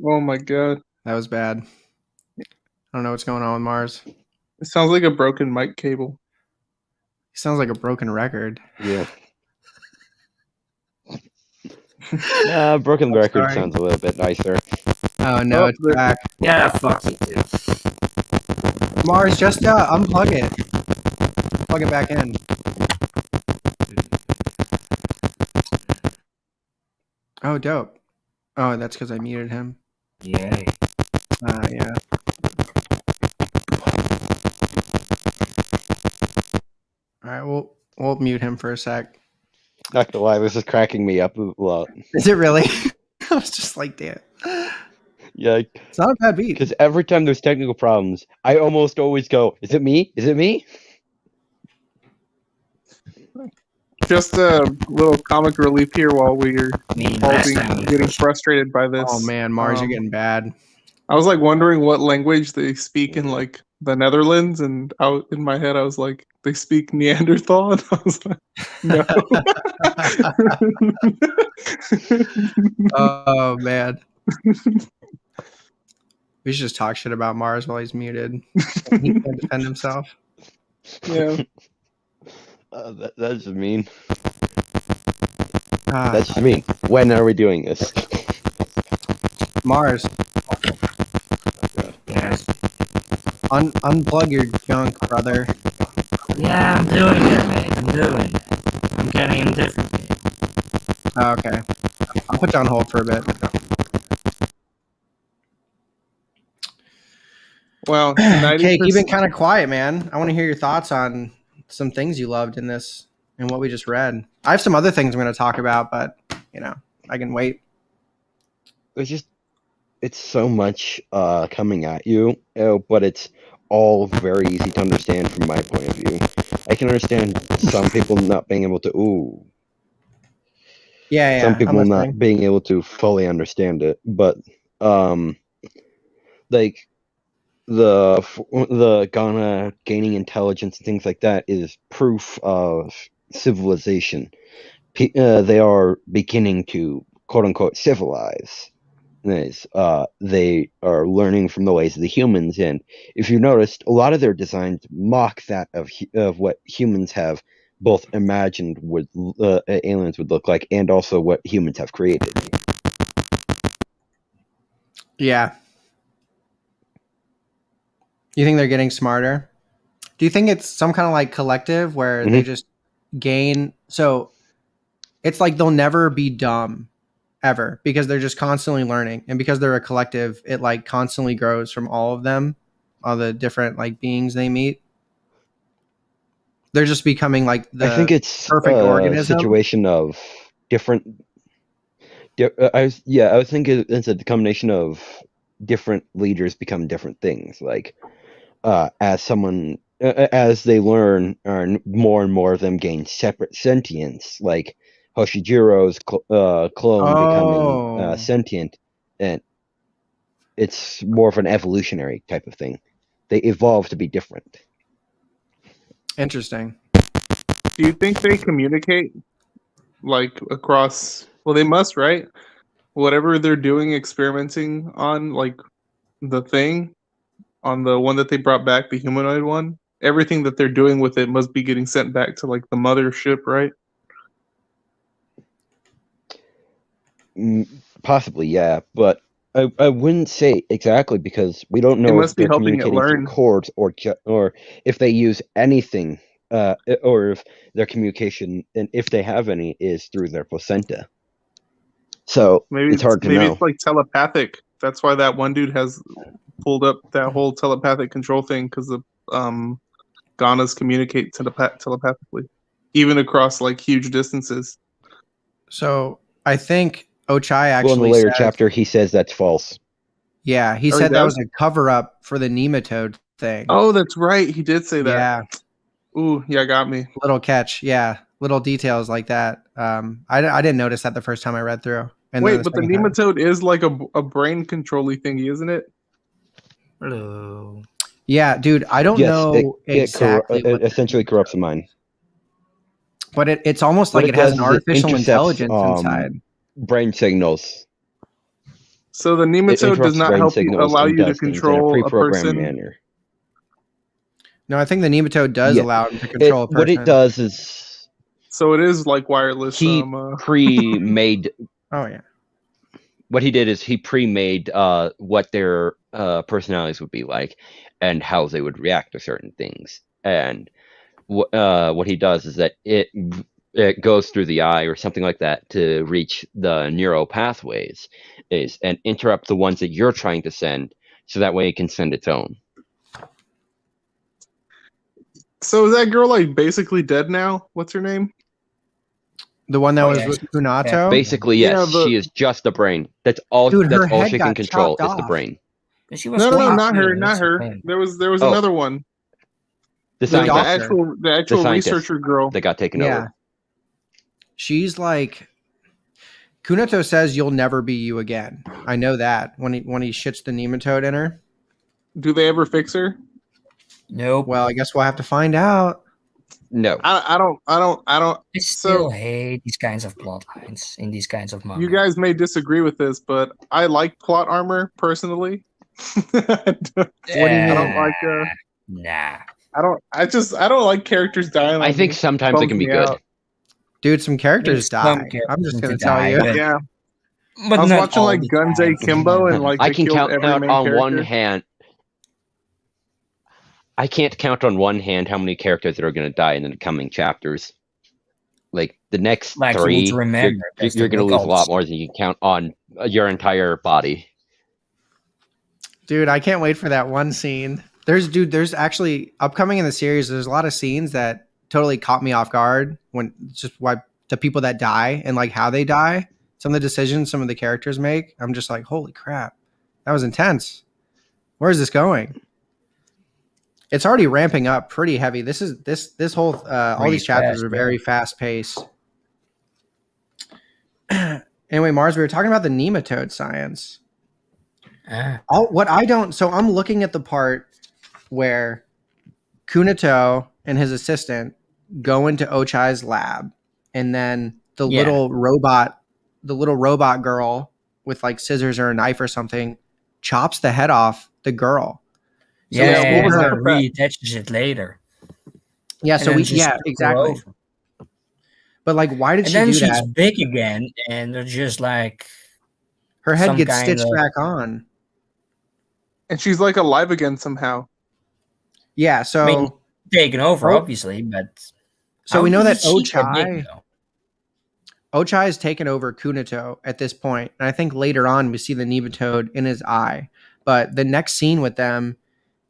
Oh my god. That was bad. I don't know what's going on with Mars. It sounds like a broken mic cable. He sounds like a broken record. Yeah. Broken record sorry. sounds a little bit nicer. Oh no, Oh, it's there- back. Yeah, fuck it, dude. Mars, just unplug it. Plug it back in. Oh, dope. Oh, that's because I muted him. Yay. Yeah. All right, we'll mute him for a sec. Not gonna lie, this is cracking me up a lot. Is it really? I was just like, damn. Yeah, It's not a bad beat. because every time there's technical problems, I almost always go, "Is it me? Is it me?" Just a little comic relief here while we're all getting frustrated by this. Oh man, Mars, you're getting bad. I was wondering what language they speak in the Netherlands, and out in my head I was like, they speak Neanderthal, and I was like, no. Oh man. We should just talk shit about Mars while he's muted. He can't defend himself. Yeah. That's just mean. Ah, That's just mean. When are we doing this? Mars, Yes. unplug your junk, brother. Yeah, I'm doing it, mate. I'm doing it. I'm getting in different game. Oh, okay. I'll put you on hold for a bit. Well, Cake, you've been 90%. kind of quiet, man. I want to hear your thoughts on some things you loved in this and what we just read. I have some other things I'm going to talk about, but I can wait. It's so much coming at you, but it's all very easy to understand from my point of view. I can understand some people not being able to. Yeah. Some I'm people listening. not being able to fully understand it, but like the Ghana gaining intelligence and things like that is proof of civilization. They are beginning to quote unquote civilize. They are learning from the ways of the humans, and if you noticed, a lot of their designs mock that of what humans have both imagined would aliens would look like, and also what humans have created. Yeah. You think they're getting smarter? Do you think it's some kind of like collective where they just gain? So it's like they'll never be dumb ever because they're just constantly learning, and because they're a collective, it like constantly grows from all of them, all the different like beings they meet. They're just becoming like I think the it's perfect a organism. situation of different. I was thinking it's a combination of different leaders become different things. Like as they learn, more and more of them gain separate sentience. Like Hoshijiro's clone becoming sentient, and it's more of an evolutionary type of thing. They evolve to be different. Interesting. Do you think they communicate like across? Well, they must, right? Whatever they're doing, experimenting on, like the thing on the one that they brought back, the humanoid one. Everything that they're doing with it must be getting sent back to like the mothership, right? Possibly, yeah, but I wouldn't say exactly because we don't know if must be they're helping it communicating through learn. cords or if they use anything, or if their communication, and if they have any, is through their placenta. So it's hard to know. It's like telepathic. That's why that one dude has pulled up that whole telepathic control thing, because the Ghana's communicate telepathically, even across like huge distances. So I think Ochai Well, in actually the later says, chapter, he says that's false. yeah, he Oh, he said that does? was a cover up for the nematode thing. Oh, that's right. He did say that. Yeah, Ooh, yeah, got me. little catch. Yeah, little details like that. I didn't notice that the first time I read through. And then Wait, but the second time. nematode is like a brain controlly thingy, isn't it? Hello. Yeah, dude, I don't know exactly. It essentially corrupts the mind. But it's almost What like it it has does an is it artificial intercepts, intelligence inside. brain signals. So the It nematode does interrupts not brain help you, signals allow and you to does things in a control a pre-programmed person. manner. No, I think the nematode does Yeah. allow him to control a person. What it does is So it is like wireless. he pre-made. Oh yeah. What he did is he pre-made what their personalities would be like and how they would react to certain things. And what he does is that it goes through the eye or something like that to reach the neural pathways and interrupt the ones that you're trying to send, so that way it can send its own. So is that girl like basically dead now? What's her name? The one that was yeah, with she's Kunito. Basically, Yeah, yes, she is just the brain. That's all. Dude, her that's all head she can got control chopped is the off. brain. She was No, fine, not her, too, not that's the her. thing. There was Oh. another one. The The scientist doctor. the actual scientist researcher girl. that got taken Yeah. over. She's like, Kunito says you'll never be you again. I know that when he shits the nematode in her. Do they ever fix her? Nope. Well, I guess we'll have to find out. No. I don't. I still So hate these kinds of plot lines in these kinds of manga. you guys may disagree with this, but I like plot armor personally. What do you mean? I don't like. Nah. I don't like characters dying. I on think me. sometimes it Bums can be me good. out. Dude, some characters It's some die. I'm just characters gonna to tell die, you. but- Yeah, But I was not watching all like the Gunze time. Kimbo, and like I they can killed count every out main on character. one hand. I can't count on one hand how many characters that are going to die in the coming chapters. Like the next Like, you 3, need to remember, that's you're the going to lose a cult. lot more than you can count on your entire body. Dude, I can't wait for that one scene. There's actually upcoming in the series. There's a lot of scenes that totally caught me off guard when just why the people that die and like how they die, some of the decisions some of the characters make. I'm just like, holy crap, that was intense. Where is this going? It's already ramping up pretty heavy. This whole all Pretty these chapters fast, are yeah. very fast paced. Anyway, Mars, we were talking about the nematode science. So I'm looking at the part where Kunito and his assistant go into Ochai's lab, and then the little robot girl with like scissors or a knife or something chops the head off the girl. So Yeah, what was up and with that? reattaches it later. yeah, And so then just took her exactly. over. But like, why did And she then do she's that? big again, and they're just like Her head some gets kind stitched of- back on. And she's like alive again somehow. Yeah, so I mean, taken over, Oh. obviously, but so we how know did that she get big, Ochai though? has taken over Kunito at this point, and I think later on we see the nematode in his eye. But the next scene with them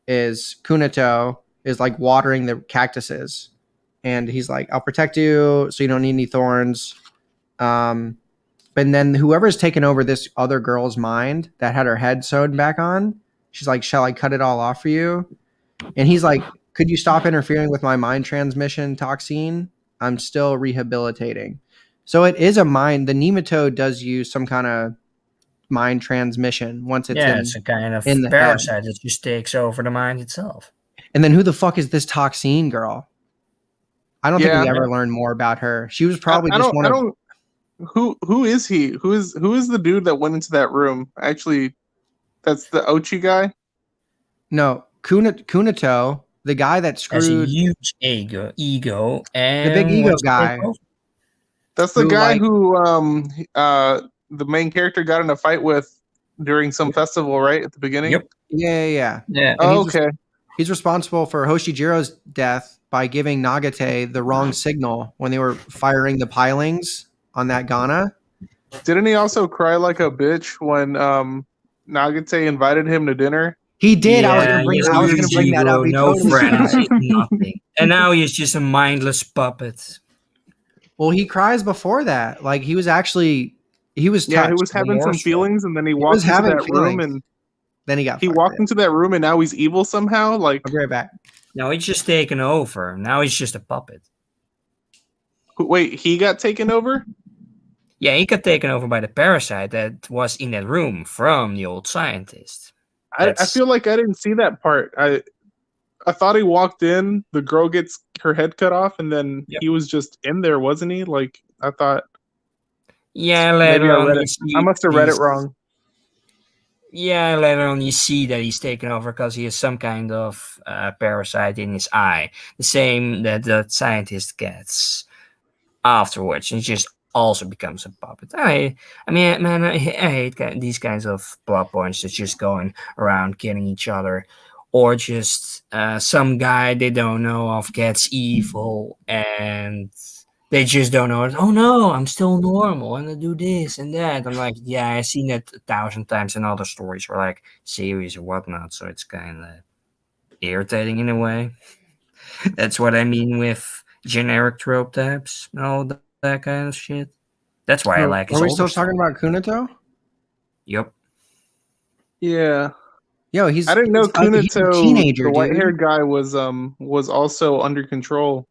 is Kunito is like watering the cactuses, and he's like, "I'll protect you, so you don't need any thorns." But then whoever's taken over this other girl's mind that had her head sewn back on, she's like, "Shall I cut it all off for you?" And he's like, "Could you stop interfering with my mind transmission, Tuxen? I'm still rehabilitating." So it is a mind. The nematode does use some kind of mind transmission once it's It's a kind of in the parasite that just takes over the mind itself. And then who the fuck is this Tuxen girl? I don't think Yeah. we ever learned more about her. She was probably I just don't. one I of don't. Who is he? Who is the dude that went into that room? Actually, that's the Ochi guy. no Kunito, the guy that Has a screwed huge ego, and big ego wants to take guy. over. That's the Who, guy like- who the main character got in a fight with during some festival, right at the beginning. Yep. Yeah. Yeah. And Oh, he's okay. He's responsible for Hoshijiro's death by giving Nagate the wrong signal when they were firing the pilings on that Ghana. Didn't he also cry like a bitch when Nagate invited him to dinner? He did. I was gonna huge bring that ego, up. He no totally friends, cried. nothing. And now he's just a mindless puppet. Well, he cries before that. Like he was touched. Yeah, he was having some remorseful. feelings, and then he was walked into having that room, feelings. and Then he got. he fucked walked in. into that room, and now he's evil somehow. Like, I'll be right back. No, he's just taken over. Now he's just a puppet. wait, he got taken over? Yeah, he got taken over by the parasite that was in that room from the old scientist. I feel like I didn't see that part. I thought he walked in, the girl gets her head cut off, and then Yep. he was just in there, wasn't he? Like, I thought Yeah, maybe later I on read you it. see I must have read it these- wrong. Yeah, later on you see that he's taken over because he has some kind of parasite in his eye. The same that the scientist gets afterwards. And he just also becomes a puppet. I mean, man, I hate these kinds of plot points that's just going around killing each other. Or just some guy they don't know of gets evil and they just don't know it. Oh no, I'm still normal and I do this and that. I'm like, yeah, I've seen that 1,000 times in other stories or like series or whatnot. So it's kind of irritating in a way. That's what I mean with generic trope types and all that kind of shit. That's why I like his Are we older still talking stuff. about Kunito? Yep. Yeah, Yo, he's. I didn't know he's a Kunito, teenager, the dude. white-haired guy, was also under control.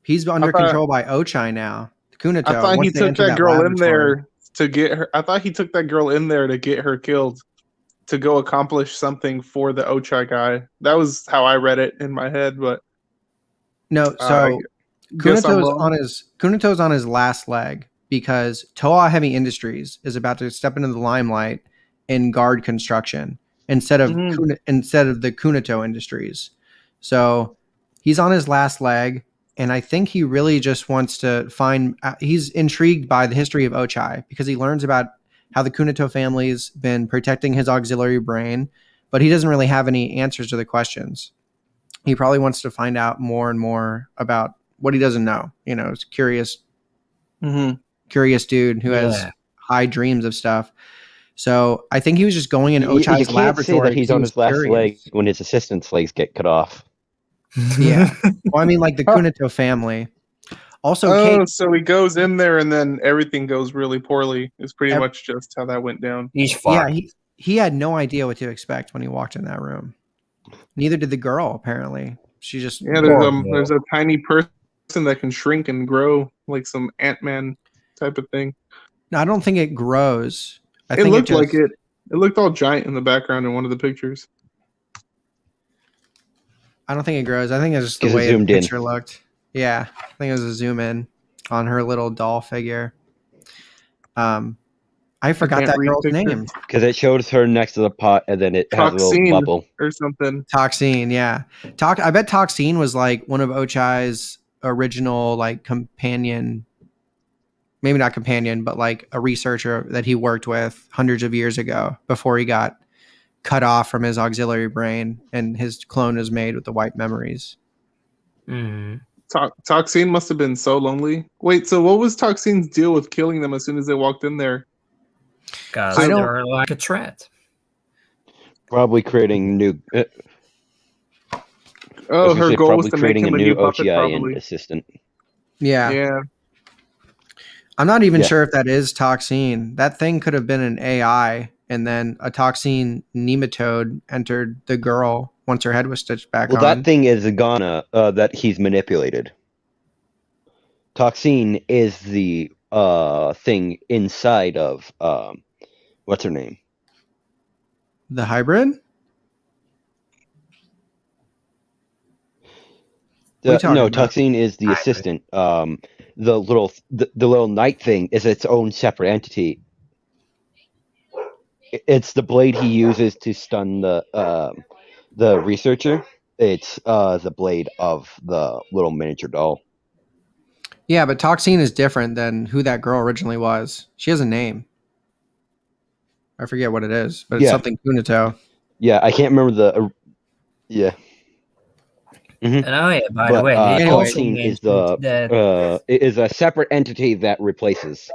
He's under thought- control by Ochai now. Kunito. I thought he once they took enter that girl in laboratory. there to get her. I thought he took that girl in there to get her killed, to go accomplish something for the Ochai guy. That was how I read it in my head. But No, I so guess I'm Kunito's on his last leg because Toa Heavy Industries is about to step into the limelight, in guard construction instead of the Kunito Industries. So he's on his last leg, and I think he really just wants to find. He's intrigued by the history of Ochai because he learns about how the Kunito family's been protecting his auxiliary brain, but he doesn't really have any answers to the questions. He probably wants to find out more and more about what he doesn't know. You know, it's curious dude who has high dreams of stuff. So I think he was just going in Ochai's you can't laboratory. say that he's on his last leg when his assistant's legs get cut off. Yeah. Well, I mean, like the Kunito family. Also, so he goes in there and then everything goes really poorly. It's pretty much just how that went down. He's fucked. Yeah, he had no idea what to expect when he walked in that room. Neither did the girl, apparently. She just there's a tiny person that can shrink and grow like some Ant-Man type of thing. No, I don't think it grows. It looked like it. It looked all giant in the background in one of the pictures. I don't think it grows. I think it's just the way the picture looked. Yeah, I think it was a zoom in on her little doll figure. I forgot that girl's name. Because it shows her next to the pot, and then it has a little bubble. Or something. Toxine, yeah. I bet Toxine was like one of Ochai's original like companion, maybe not companion, but like a researcher that he worked with hundreds of years ago before he got cut off from his auxiliary brain and his clone was made with the white memories. Toxine must have been so lonely. Wait, so what was Toxine's deal with killing them as soon as they walked in there? Because they're like a threat. Probably creating new. Her goal was to make him a new puppet, Ochai assistant. Yeah. I'm not even sure if that is Toxine. That thing could have been an AI, and then a Toxine nematode entered the girl once her head was stitched back on. Well, that thing is a Ghana that he's manipulated. Toxine is the thing inside of what's her name? The hybrid? Tuxen is the assistant. The little night thing is its own separate entity. It's the blade he uses to stun the researcher. It's the blade of the little miniature doll. Yeah, but Toxine is different than who that girl originally was. She has a name. I forget what it is, but it's something Kunito. Yeah, I can't remember the. Yeah. Mm-hmm. And by the way, Toxin is a separate entity that replaces.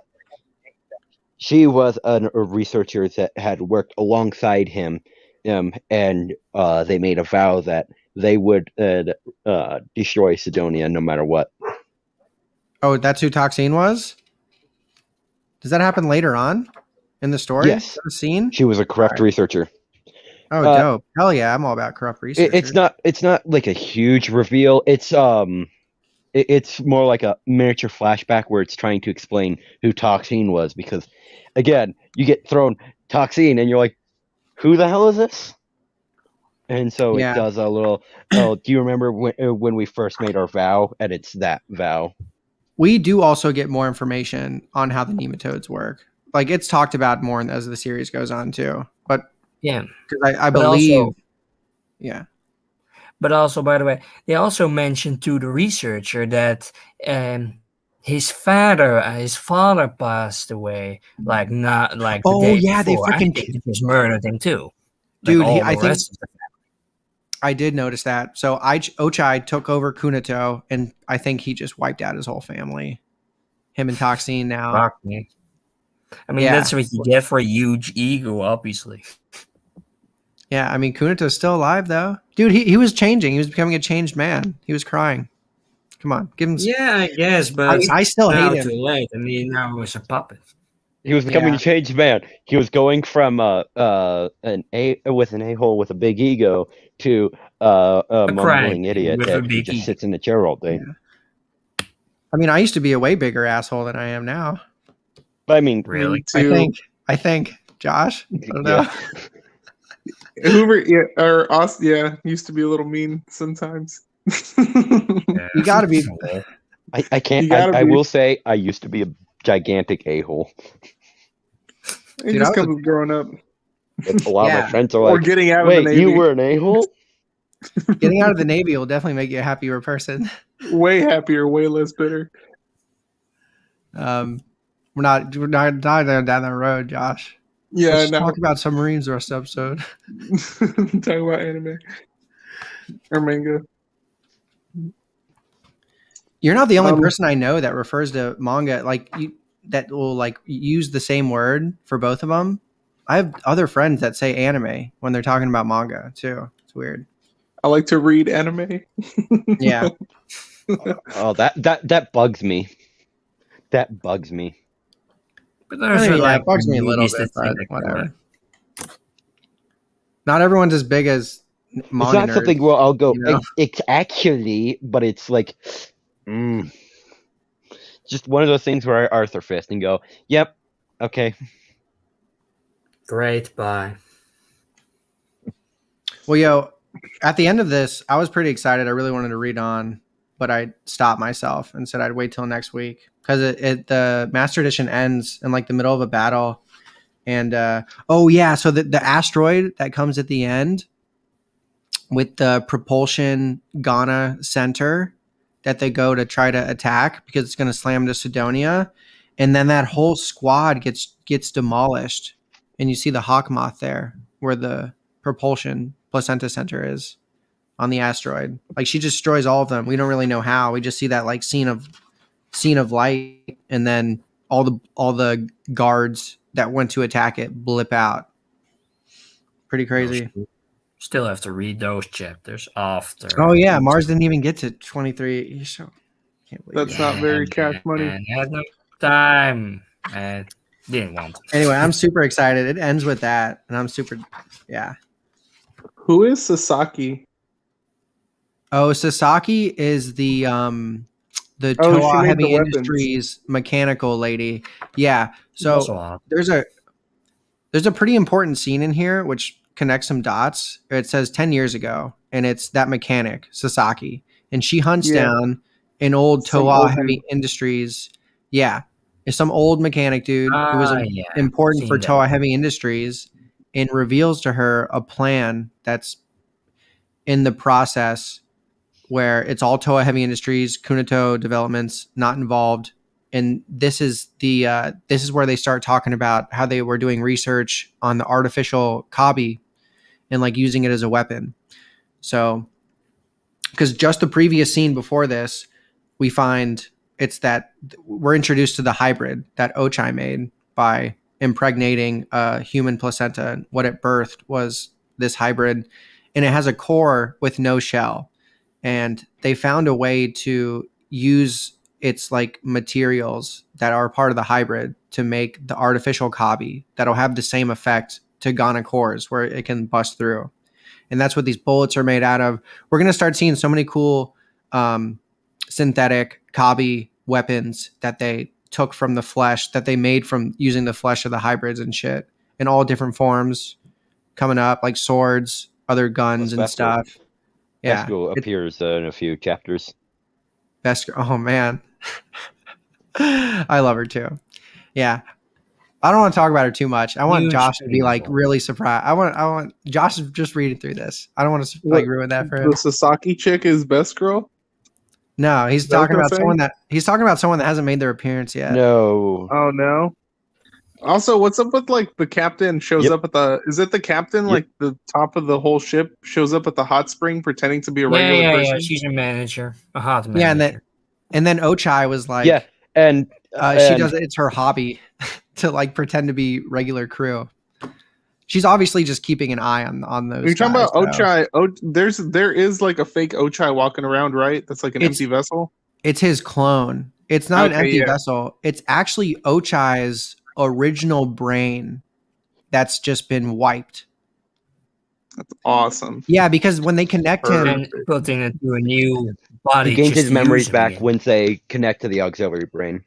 She was a researcher that had worked alongside him, and they made a vow that they would destroy Sidonia no matter what. Oh, that's who Toxin was? Does that happen later on in the story? Yes. The scene? She was a corrupt researcher. Oh, dope. Hell yeah, I'm all about corrupt research. It's not like a huge reveal. It's more like a miniature flashback where it's trying to explain who Toxin was, because again, you get thrown Toxin and you're like, who the hell is this? And so it does a little, do you remember when we first made our vow? And it's that vow. We do also get more information on how the nematodes work. Like, it's talked about more as the series goes on too. But yeah, because I believe, also, But also, by the way, they also mentioned to the researcher that his father passed away, like not like the day before. They freaking just murdered him too, dude. I did notice that. So Ochai took over Kunito, and I think he just wiped out his whole family. Him and Toxin now. Fuck me. I mean, that's what you get for a huge ego, obviously. Yeah, I mean, Kunito's still alive, though. Dude, he was changing. He was becoming a changed man. He was crying. Come on, give him... Yeah, I guess, but I still hate him. Too late. I mean, now he was a puppet. He was becoming a changed man. He was going from an a-hole with a big ego to a mumbling idiot that just sits in the chair all day. Yeah. I mean, I used to be a way bigger asshole than I am now. But I mean, really? I think, Josh. I don't know. Hoover, used to be a little mean sometimes. You gotta be. I can't. I will say I used to be a gigantic a-hole. It just comes with growing up. A lot of Yeah. my friends are Or like, getting out of "Wait, the Navy. you were an a-hole?" Getting out of the Navy will definitely make you a happier person. Way happier, way less bitter. We're not down that road, Josh. Yeah, Let's no. talk about submarines the rest of the episode. Talk about anime or manga. You're not the only person I know that refers to manga that will like use the same word for both of them. I have other friends that say anime when they're talking about manga too. It's weird. I like to read anime. Yeah. Oh, that bugs me. That bugs me. But there's it bugs me a little bit, but whatever. Not everyone's as big as manga. It's not something where I'll go. you know? It's actually, but it's like, just one of those things where I Arthur fist and go, "Yep, okay." Great, bye. Well, at the end of this, I was pretty excited. I really wanted to read on, but I stopped myself and said I'd wait till next week because the Master Edition ends in like the middle of a battle. And so the asteroid that comes at the end with the propulsion Ghana center that they go to try to attack because it's going to slam to Sidonia, and then that whole squad gets demolished, and you see the Hawkmoth there where the propulsion placenta center is on the asteroid. Like she destroys all of them. We don't really know how. We just see that like scene of light, and then all the guards that went to attack it blip out. Pretty crazy. Still have to read those chapters after. Oh yeah, Mars didn't even get to 23. So can't believe That's not very cash money. And had no time and didn't want to. Anyway, I'm super excited. It ends with that, and I'm super, yeah. Who is Sasaki? Oh, Sasaki is the she Toa made Heavy the weapons. Industries mechanical lady. Yeah. So Also hot. there's a pretty important scene in here which connects some dots. It says 10 years ago, and it's that mechanic, Sasaki. And she hunts down an old Some Toa old Heavy dude. Industries. Yeah. It's some old mechanic dude who was important Seen for that. Toa Heavy Industries, and reveals to her a plan that's in the process where it's all Toa Heavy Industries, Kunito developments not involved. And this is where they start talking about how they were doing research on the artificial kabi and like using it as a weapon. So, because just the previous scene before this, we find it's that we're introduced to the hybrid that Ochai made by impregnating a human placenta. What it birthed was this hybrid, and it has a core with no shell. And they found a way to use its like materials that are part of the hybrid to make the artificial kabi that'll have the same effect to Ghana cores where it can bust through. And that's what these bullets are made out of. We're going to start seeing so many cool synthetic kabi weapons that they took from the flesh that they made from using the flesh of the hybrids and shit in all different forms coming up, like swords, other guns and stuff. Yeah. Vesco appears in a few chapters. Oh man. I love her too. Yeah. I don't want to talk about her too much. I want Josh to be like really surprised. I want Josh to just read it through this. I don't want to like ruin that for him. The Sasaki chick is best girl? No, he's talking about someone that hasn't made their appearance yet. No. Oh no. Also, what's up with like the captain shows up at is it the captain like the top of the whole ship shows up at the hot spring pretending to be a regular person? Yeah, she's a manager, a hot manager. Yeah, and then Ochai was like, and she does it. It's her hobby to like pretend to be regular crew. She's obviously just keeping an eye on those. You're talking about Ochai. There is like a fake Ochai walking around, right? That's like an empty vessel. It's his clone. It's not an empty vessel. It's actually Ochai's original brain that's just been wiped. That's awesome. Yeah, because when they connect him and putting it to a new body, he gains his memories back once they connect to the auxiliary brain.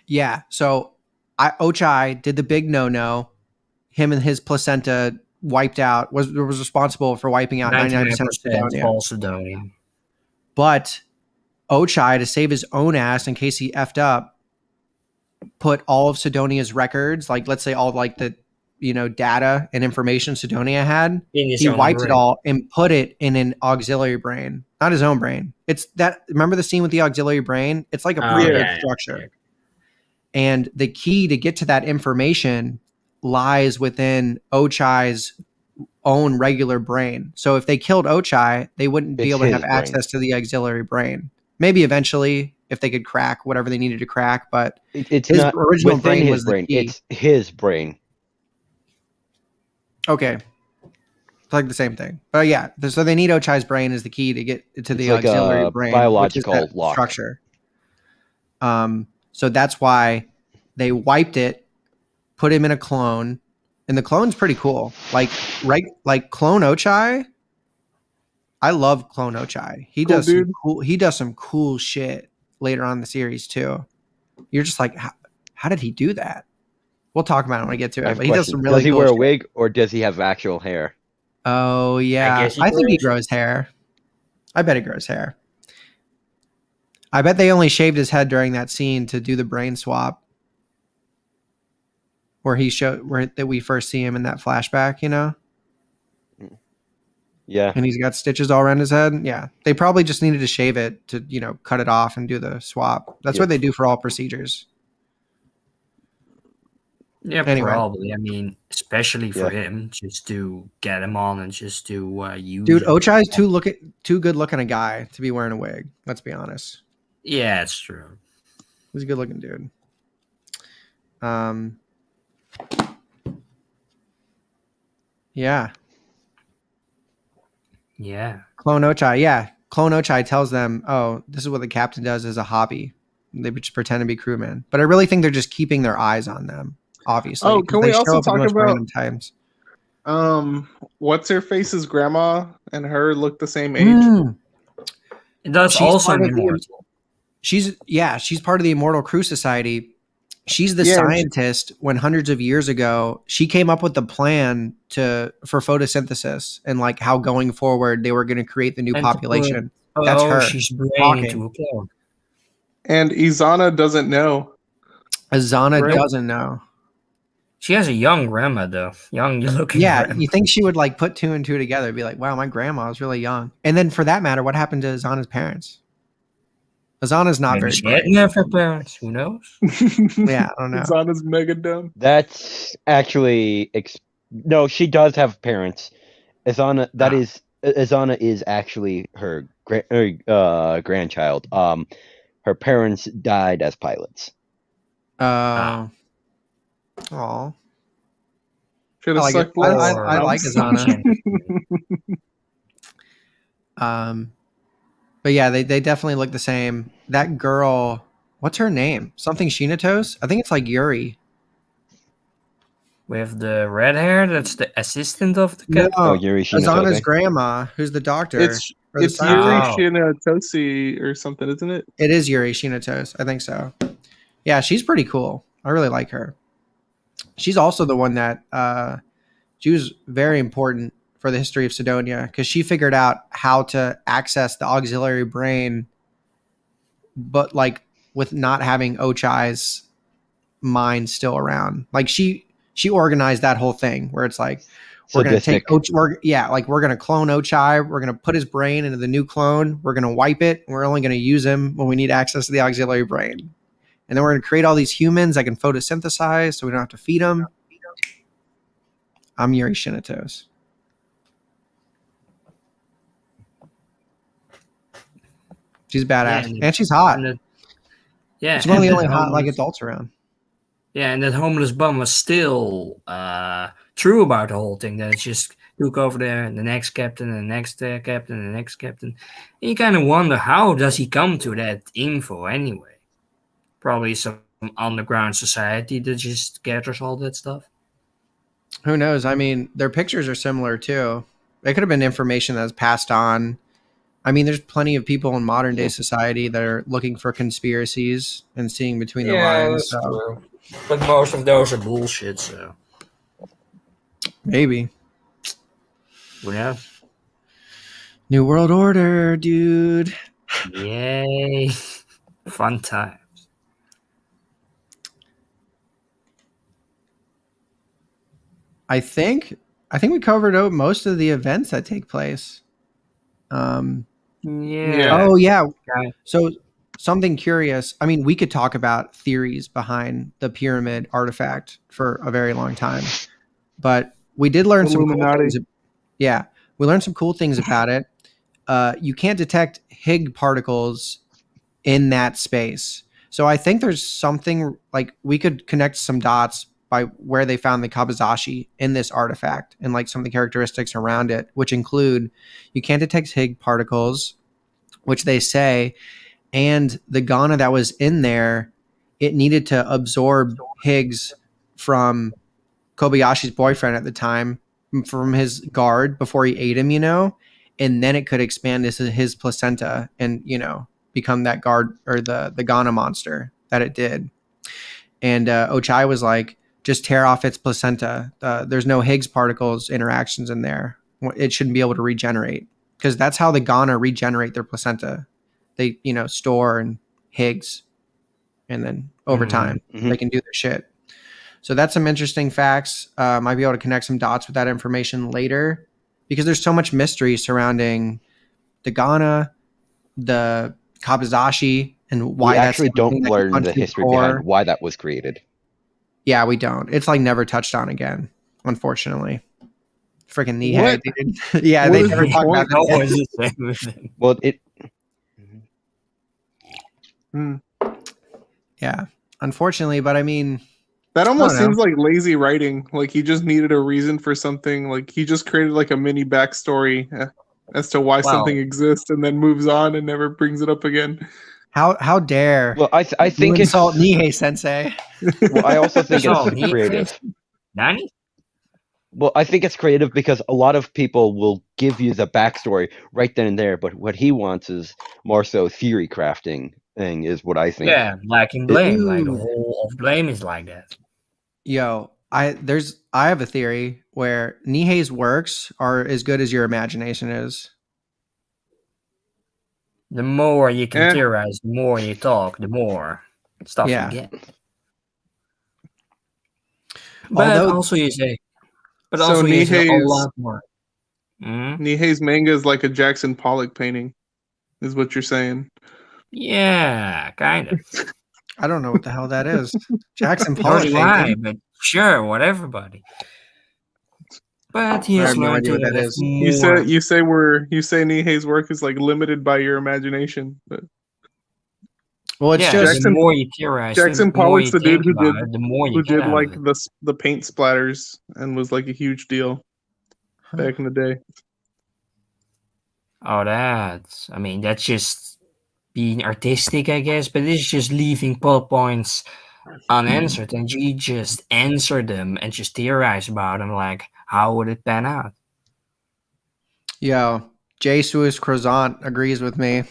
Yeah, so Ochai did the big no. Him and his placenta wiped out, was responsible for wiping out 99% of Sidonia. But Ochai, to save his own ass in case he effed up, put all of Sidonia's records, like let's say all like the data and information Sidonia had. In his He own wiped it brain. all and put it in an auxiliary brain, not his own brain. It's that. Remember the scene with the auxiliary brain? It's like a Oh, pretty yeah, good structure. And the key to get to that information lies within Ochai's own regular brain. So if they killed Ochai, they wouldn't be It's able to have his brain. access to the auxiliary brain. Maybe eventually, if they could crack whatever they needed to crack, but It's his not original within brain his was the brain. key. It's his brain. Okay. It's like the same thing. But yeah, so they need Ochai's brain as the key to get to the It's like auxiliary a brain, biological which is that lock. structure. So that's why they wiped it, put him in a clone, and the clone's pretty cool. Like Clone Ochai. I love Clone Ochai. He Cool does dude. some cool. He does some cool shit later on in the series too. You're just like, how did he do that? We'll talk about it when I get to I it. have But a he does question. some really Does he cool wear a shit. wig or does he have actual hair? Oh yeah, guess he I think he grows. grows hair. I bet he grows hair. I bet they only shaved his head during that scene to do the brain swap, where that we first see him in that flashback, Yeah. and he's got stitches all around his head. Yeah, they probably just needed to shave it to cut it off and do the swap. That's Yep. what they do for all procedures. Yeah, Anyway. probably. I mean, especially for Yeah. him, just to get him on and just to use Dude, him. Ochai's too good looking a guy to be wearing a wig. Let's be honest. Yeah, it's true. He's a good looking dude. Yeah. Yeah. Clone Ochai. Yeah. Clone Ochai tells them, oh, this is what the captain does as a hobby. They just pretend to be crewmen. But I really think they're just keeping their eyes on them, obviously. Oh, 'cause can they we show also up at the talk most about random times. what's her face's grandma and her look the same age? Mm. That's She's also part of the- immortal. She's part of the Immortal Crew Society. She's the Yeah, scientist when hundreds of years ago she came up with the plan for photosynthesis and like how going forward they were going to create the new And to population. That's her she's brain talking. into a clone. And Izana doesn't know. Azana Right. doesn't know. She has a young grandma, though. Young looking Yeah, grandma. you think she would like put two and two together, be like, "Wow, my grandma was really young." And then, for that matter, what happened to Azana's parents? Azana's not Maybe very she bright. didn't have her parents. Who knows? Yeah, I don't know. Izana's mega dumb. That's actually no. She does have parents. Izana. Izana is actually her grandchild. Her parents died as pilots. Oh, Should I have like it. sucked less. I like Izana. But yeah, they definitely look the same. That girl, what's her name? Something Shinatos? I think it's like Yuri. With the red hair, that's the assistant of the No, captain. Oh, Yuri Azana's Shinotobe. grandma, who's the doctor. It's or the it's Yuri scientist. Shinatoshi or something, isn't it? It is Yuri Shinatos. I think so. Yeah, she's pretty cool. I really like her. She's also the one that she was very important for the history of Sidonia because she figured out how to access the auxiliary brain, but like with not having Ochai's mind still around. Like she organized that whole thing where it's like we're gonna take we're gonna clone Ochai. We're gonna put his brain into the new clone. We're gonna wipe it. And we're only gonna use him when we need access to the auxiliary brain. And then we're gonna create all these humans that can photosynthesize, so we don't have to feed them. I'm Yuri Shinatos. She's badass, Yeah, and she's hot. Yeah, She's one of the and only that hot like homeless- adults around. Yeah, and that homeless bum was still true about the whole thing. That it just took over there, and the next captain, and the next captain, and the next captain. And you kind of wonder, how does he come to that info anyway? Probably some underground society that just gathers all that stuff. Who knows? I mean, their pictures are similar too. It could have been information that was passed on. I mean, there's plenty of people in modern day society that are looking for conspiracies and seeing between the lines. So true. But most of those are bullshit, so maybe who knows? New World Order, dude. Yay. Fun time. I think we covered out most of the events that take place. Yeah. Oh yeah. Okay. So something curious. I mean, we could talk about theories behind the pyramid artifact for a very long time, but we did learn some cool Illuminati. things. Yeah, we learned some cool things about it. You can't detect Higgs particles in that space. So I think there's something like we could connect some dots by where they found the kabazashi in this artifact and like some of the characteristics around it, which include you can't detect Higgs particles, which they say, and the Ghana that was in there, it needed to absorb Higgs from Kobayashi's boyfriend at the time, from his guard before he ate him, and then it could expand his placenta and, become that guard or the Ghana monster that it did. And Ochai was like, just tear off its placenta. There's no Higgs particles interactions in there. It shouldn't be able to regenerate because that's how the Ghana regenerate their placenta. They, store and Higgs, and then over time they can do their shit. So that's some interesting facts. Might be able to connect some dots with that information later because there's so much mystery surrounding the Ghana, the kabazashi, and why We that's actually don't something that can learn punch the through history core. behind why that was created. Yeah, we don't. It's like never touched on again, unfortunately. Freaking Nihei, What? dude. Yeah, What they is never the talk about point? that. Always the same with them. Well, Yeah, unfortunately, but I mean, That almost I don't seems like lazy writing. Like he just needed a reason for something. Like he just created like a mini backstory as to why Wow. something exists, and then moves on and never brings it up again. how dare well, I you think it's. insult Nihei Sensei? Well, I also think So it's he creative. Nani? Well, I think it's creative because a lot of people will give you the backstory right then and there, but what he wants is more so theory crafting thing, is what I think. Yeah, like in Blame. Like the Dude. whole of Blame is like that. Yo, I have a theory where Nihei's works are as good as your imagination is. The more you can Eh. theorize, the more you talk, the more stuff Yeah. you get. But Although- also you say, but So also you say a Nihei's- lot more. Nihei's manga is like a Jackson Pollock painting, is what you're saying. Yeah, kind of. I don't know what the hell that is. Jackson Nor Pollock do I, painting. but sure, whatever, buddy. But he I has have no learned idea to what that have is. more. You say Nihei's work is like limited by your imagination, but Well, it's Yeah, just the more you theorize, Jackson the more you Pollock's the dude think who about did it, the more you who get did out like of it. the paint splatters and was like a huge deal back in the day. Oh, that's just being artistic, I guess. But it's just leaving plot points unanswered, and you just answer them and just theorize about them. Like, how would it pan out? Yo, J. Suis Croissant agrees with me.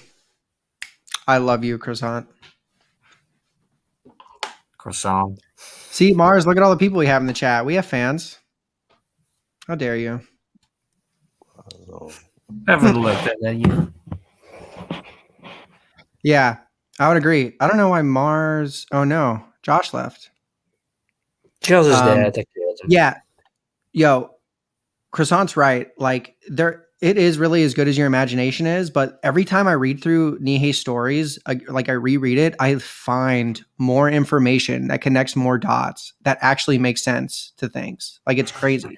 I love you, Croissant. Croissant. See, Mars, look at all the people we have in the chat. We have fans. How dare you? Haven't looked at that yet. Yeah, I would agree. I don't know why Mars. Oh no, Josh left. Just is dead. I killed him. Yeah, yo, Croissant's right. Like it is really as good as your imagination is. But every time I read through Nihei's stories, like I reread it, I find more information that connects more dots that actually makes sense to things. Like it's crazy,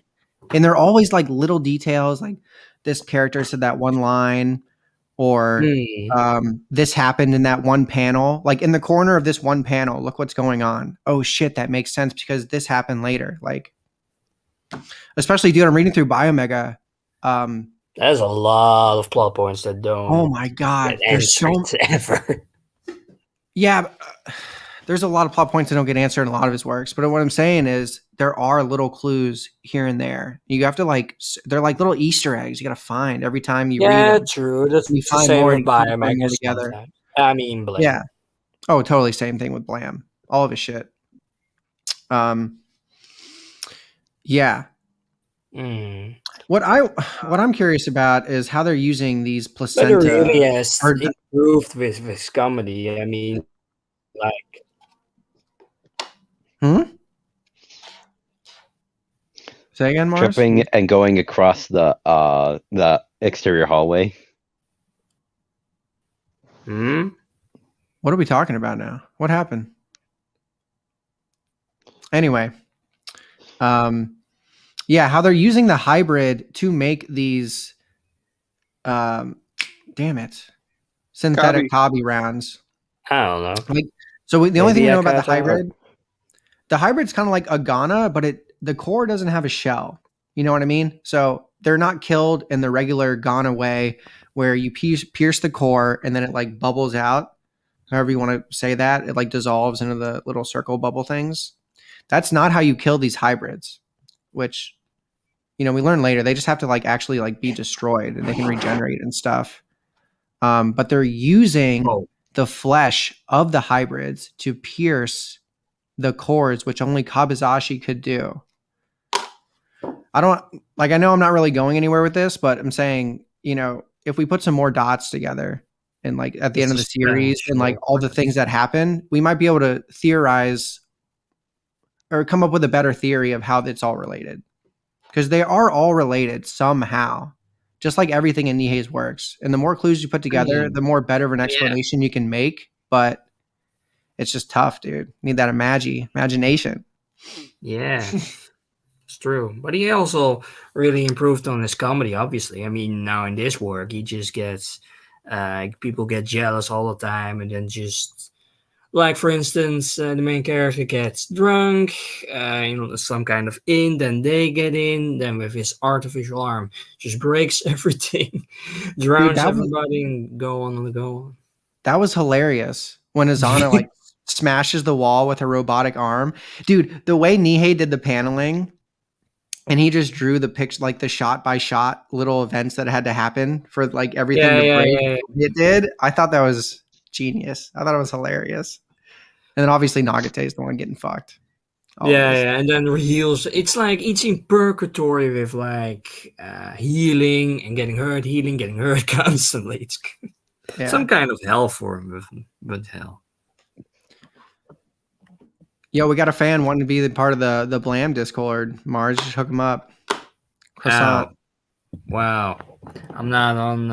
and they're always like little details, like this character said that one line, or this happened in that one panel. Like in the corner of this one panel, look what's going on. Oh shit, that makes sense because this happened later. Like, especially, dude, I'm reading through Biomega. There's a lot of plot points that don't. Oh my god, get answered ever. Yeah, there's a lot of plot points that don't get answered in a lot of his works. But what I'm saying is there are little clues here and there. You have to they're like little Easter eggs. You got to find every time you read Yeah, them. true. That's You the find same more with and you put more Biomega together. sometimes. I mean, Blame. Yeah. Oh, totally. Same thing with Blam. All of his shit. Yeah. What I'm curious about is how they're using these placenta. But it really has improved with his comedy. I mean, like. Say again, Mars? tripping and going across the exterior hallway. What are we talking about now? What happened? Anyway, yeah, how they're using the hybrid to make these, damn it, synthetic Kabi rounds. I don't know. So the only thing we know about Kata. the hybrid's kind of like a Ghana, but the core doesn't have a shell. You know what I mean? So they're not killed in the regular Ghana way where you pierce the core and then it like bubbles out. However you want to say that, it like dissolves into the little circle bubble things. That's not how you kill these hybrids, which, we learn later. They just have to like actually like be destroyed and they can regenerate and stuff. But they're using the flesh of the hybrids to pierce the cores, which only Kabazashi could do. I know I'm not really going anywhere with this, but I'm saying, if we put some more dots together and like at the end of the series and like all the things that happen, we might be able to theorize or come up with a better theory of how it's all related. Because they are all related somehow, just like everything in Nihei's works. And the more clues you put together, the more better of an explanation you can make. But it's just tough, dude. Need that imagination. Yeah, it's true. But he also really improved on his comedy, obviously. I mean, now in this work, he just gets... people get jealous all the time and then just... Like, for instance, the main character gets drunk, some kind of then they get in, then with his artificial arm, just breaks everything, drowns everybody, and go on. That was hilarious when Azana, like, smashes the wall with a robotic arm. Dude, the way Nihei did the paneling, and he just drew the picture, like, the shot-by-shot little events that had to happen for, like, everything to break. It did. I thought that was... genius. I thought it was hilarious. And then obviously Nagate is the one getting fucked. And then heals. It's like it's in purgatory with like healing and getting hurt constantly. It's some kind of hell for him, but hell. Yo, we got a fan wanting to be the part of the Blam Discord. Mars, just hook him up. Croissant. Wow. I'm not on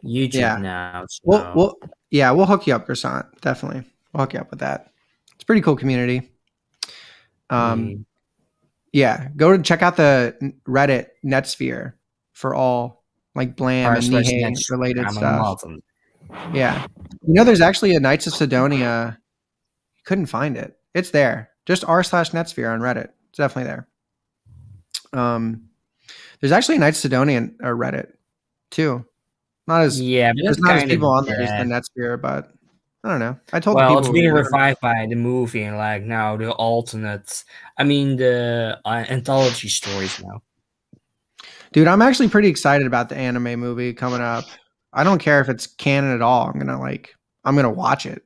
YouTube now. So. We'll hook you up, Croissant. Definitely. We'll hook you up with that. It's a pretty cool community. Yeah, go to check out the Reddit Netsphere for all like Blam and Nihei related stuff. Yeah. There's actually a Knights of Sidonia. Couldn't find it. It's there. Just r/Netsphere on Reddit. It's definitely there. There's actually a Knights of Sidonia Reddit too. Not as there's not as people on there as the Netsphere, but I don't know. I told it's being revived by the movie and like now the alternate. I mean the anthology stories now. Dude, I'm actually pretty excited about the anime movie coming up. I don't care if it's canon at all. I'm gonna watch it.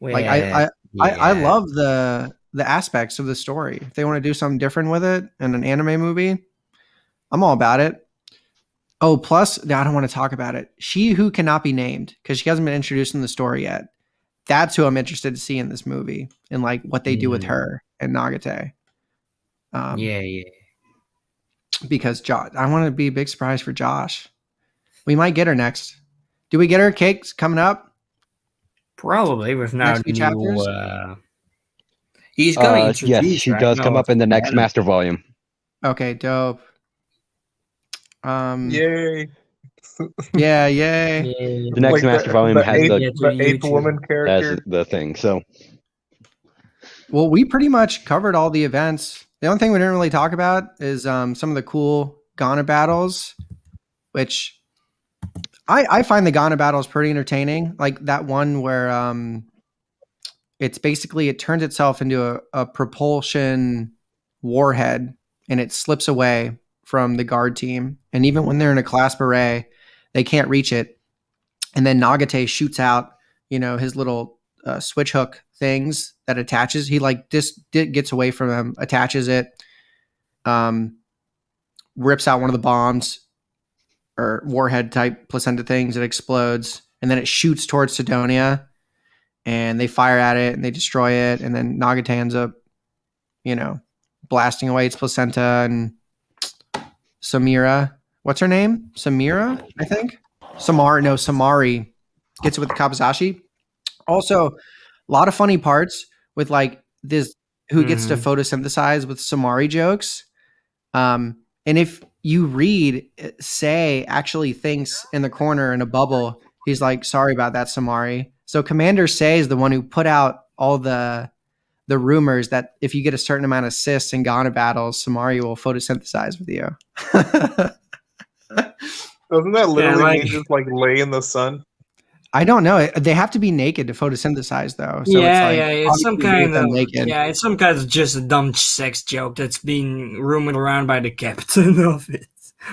Like I love the aspects of the story. If they want to do something different with it in an anime movie, I'm all about it. Oh, plus, I don't want to talk about it. She who cannot be named because she hasn't been introduced in the story yet. That's who I'm interested to see in this movie and like what they do with her and Nagate. Because Josh, I want to be a big surprise for Josh. We might get her next. Do we get her cakes coming up? Probably with now next few chapters. He's going to introduce. Yes, she does come up in the next master volume. Okay, dope. Yay! Yeah, yay! The next master volume has the eighth woman character. That's the thing. So, well, we pretty much covered all the events. The only thing we didn't really talk about is some of the cool Ghana battles, which I find the Ghana battles pretty entertaining. Like that one where it's basically it turns itself into a propulsion warhead and it slips away from the guard team. And even when they're in a clasp array, they can't reach it. And then Nagate shoots out, his little switch hook things that attaches. He like gets away from them, attaches it, rips out one of the bombs or warhead type placenta things. It explodes and then it shoots towards Sidonia and they fire at it and they destroy it. And then Nagate ends up, blasting away its placenta, and Samira, what's her name? Samira, I think. Samari gets it with the kabazashi. Also, a lot of funny parts with like this who gets to photosynthesize with Samari jokes. And if you read, Say actually thinks in the corner in a bubble, he's like, sorry about that, Samari. So Commander Say is the one who put out all the rumors that if you get a certain amount of cysts in Ghana battles, Samari will photosynthesize with you. Doesn't that literally like- mean just like lay in the sun? I don't know. They have to be naked to photosynthesize, though. So yeah, it's like it's some obviously kind with them of naked. it's some kind of just a dumb sex joke that's being rumored around by the captain of it,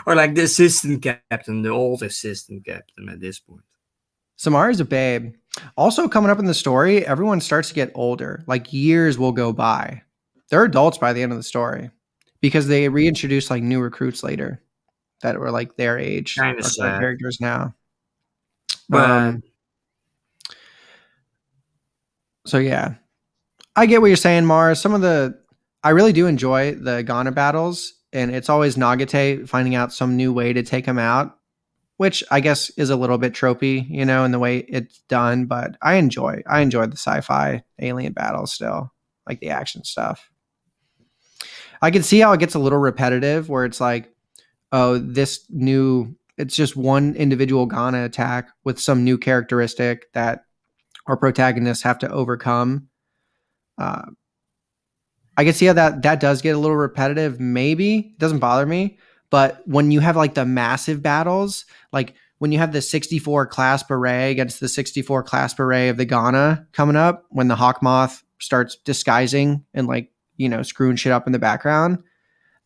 or like the assistant captain, the old assistant captain at this point. Samari's a babe. Also, coming up in the story, everyone starts to get older. Like years will go by. They're adults by the end of the story because they reintroduce like new recruits later that were like their age. Kinda Or sad. characters now. But So yeah, I get what you're saying, Mars. I really do enjoy the Ghana battles, and it's always Nagate finding out some new way to take him out, which I guess is a little bit tropey, in the way it's done. But I enjoy the sci-fi alien battles still, like the action stuff. I can see how it gets a little repetitive, where it's like, oh, it's just one individual Ghana attack with some new characteristic that our protagonists have to overcome. I can see how that does get a little repetitive. Maybe it doesn't bother me, but when you have like the massive battles, like when you have the 64 clasp array against the 64 clasp array of the Ghana coming up, when the Hawkmoth starts disguising and like screwing shit up in the background,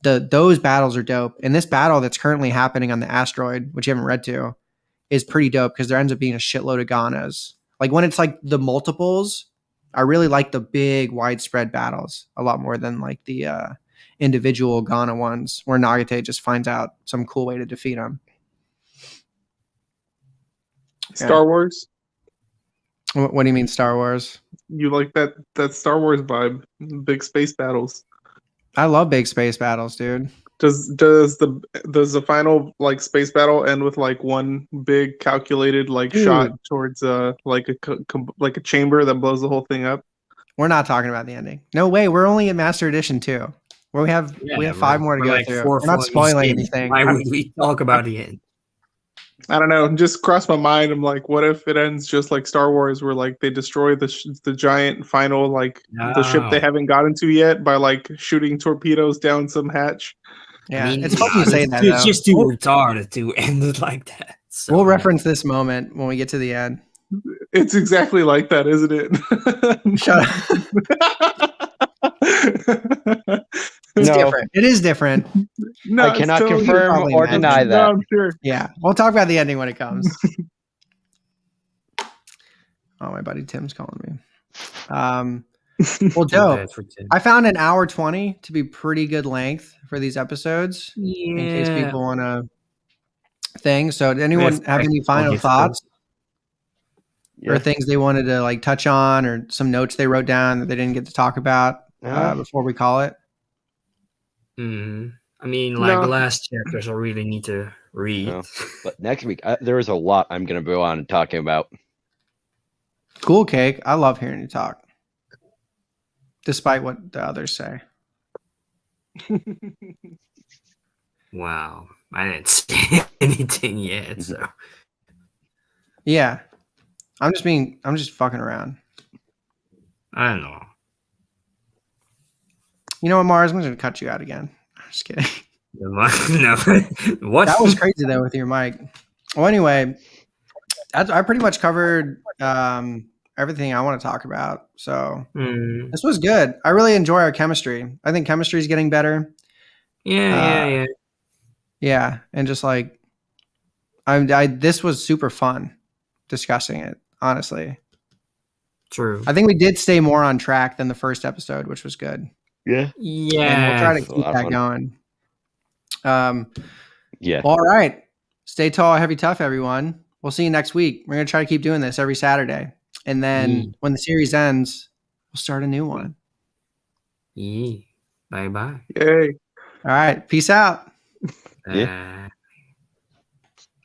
those battles are dope. And this battle that's currently happening on the asteroid, which you haven't read to, is pretty dope because there ends up being a shitload of Ghanas. Like when it's like the multiples, I really like the big widespread battles a lot more than like the individual Ghana ones where Nagate just finds out some cool way to defeat them. Star Wars? What do you mean Star Wars? You like that Star Wars vibe? Big space battles. I love big space battles, dude. Does the final like space battle end with like one big calculated like shot towards like a chamber that blows the whole thing up? We're not talking about the ending. No way. We're only in Master Edition 2. Where we have 5 more to go like through. We're not spoiling anything. Why would we talk about the end? I don't know. Just crossed my mind. I'm like, what if it ends just like Star Wars, where like they destroy the giant final the ship they haven't gotten to yet by like shooting torpedoes down some hatch. Yeah, it's funny you say that. It's just too retarded to end it like that. So, we'll reference this moment when we get to the end. It's exactly like that, isn't it? Shut up. It's different. It is different. No, I cannot confirm or deny that. No, I'm sure. Yeah, we'll talk about the ending when it comes. Oh, my buddy Tim's calling me. Well, dope. I found an hour 20 to be pretty good length for these episodes. In case people want to thing. So, did anyone have any final thoughts or things they wanted to like touch on, or some notes they wrote down that they didn't get to talk about before we call it? I mean, like the last chapters, I really need to read. No. But next week, there is a lot I'm going to go on talking about. Cool, Cake. I love hearing you talk. Despite what the others say. Wow. I didn't say anything yet, so. Yeah. I'm just fucking around. I don't know. You know what, Mars? I'm going to cut you out again. I'm just kidding. No. What? That was crazy, though, with your mic. Well, anyway, I pretty much covered everything I want to talk about. So this was good. I really enjoy our chemistry. I think chemistry is getting better. Yeah. Yeah, and just like this was super fun discussing it, honestly. True. I think we did stay more on track than the first episode, which was good. Yeah. Yeah. And we'll try to keep that going. Yeah. All right. Stay tall, heavy, tough, everyone. We'll see you next week. We're going to try to keep doing this every Saturday. And then when the series ends, we'll start a new one. Yeah. Bye bye. Yay. All right. Peace out. Yeah.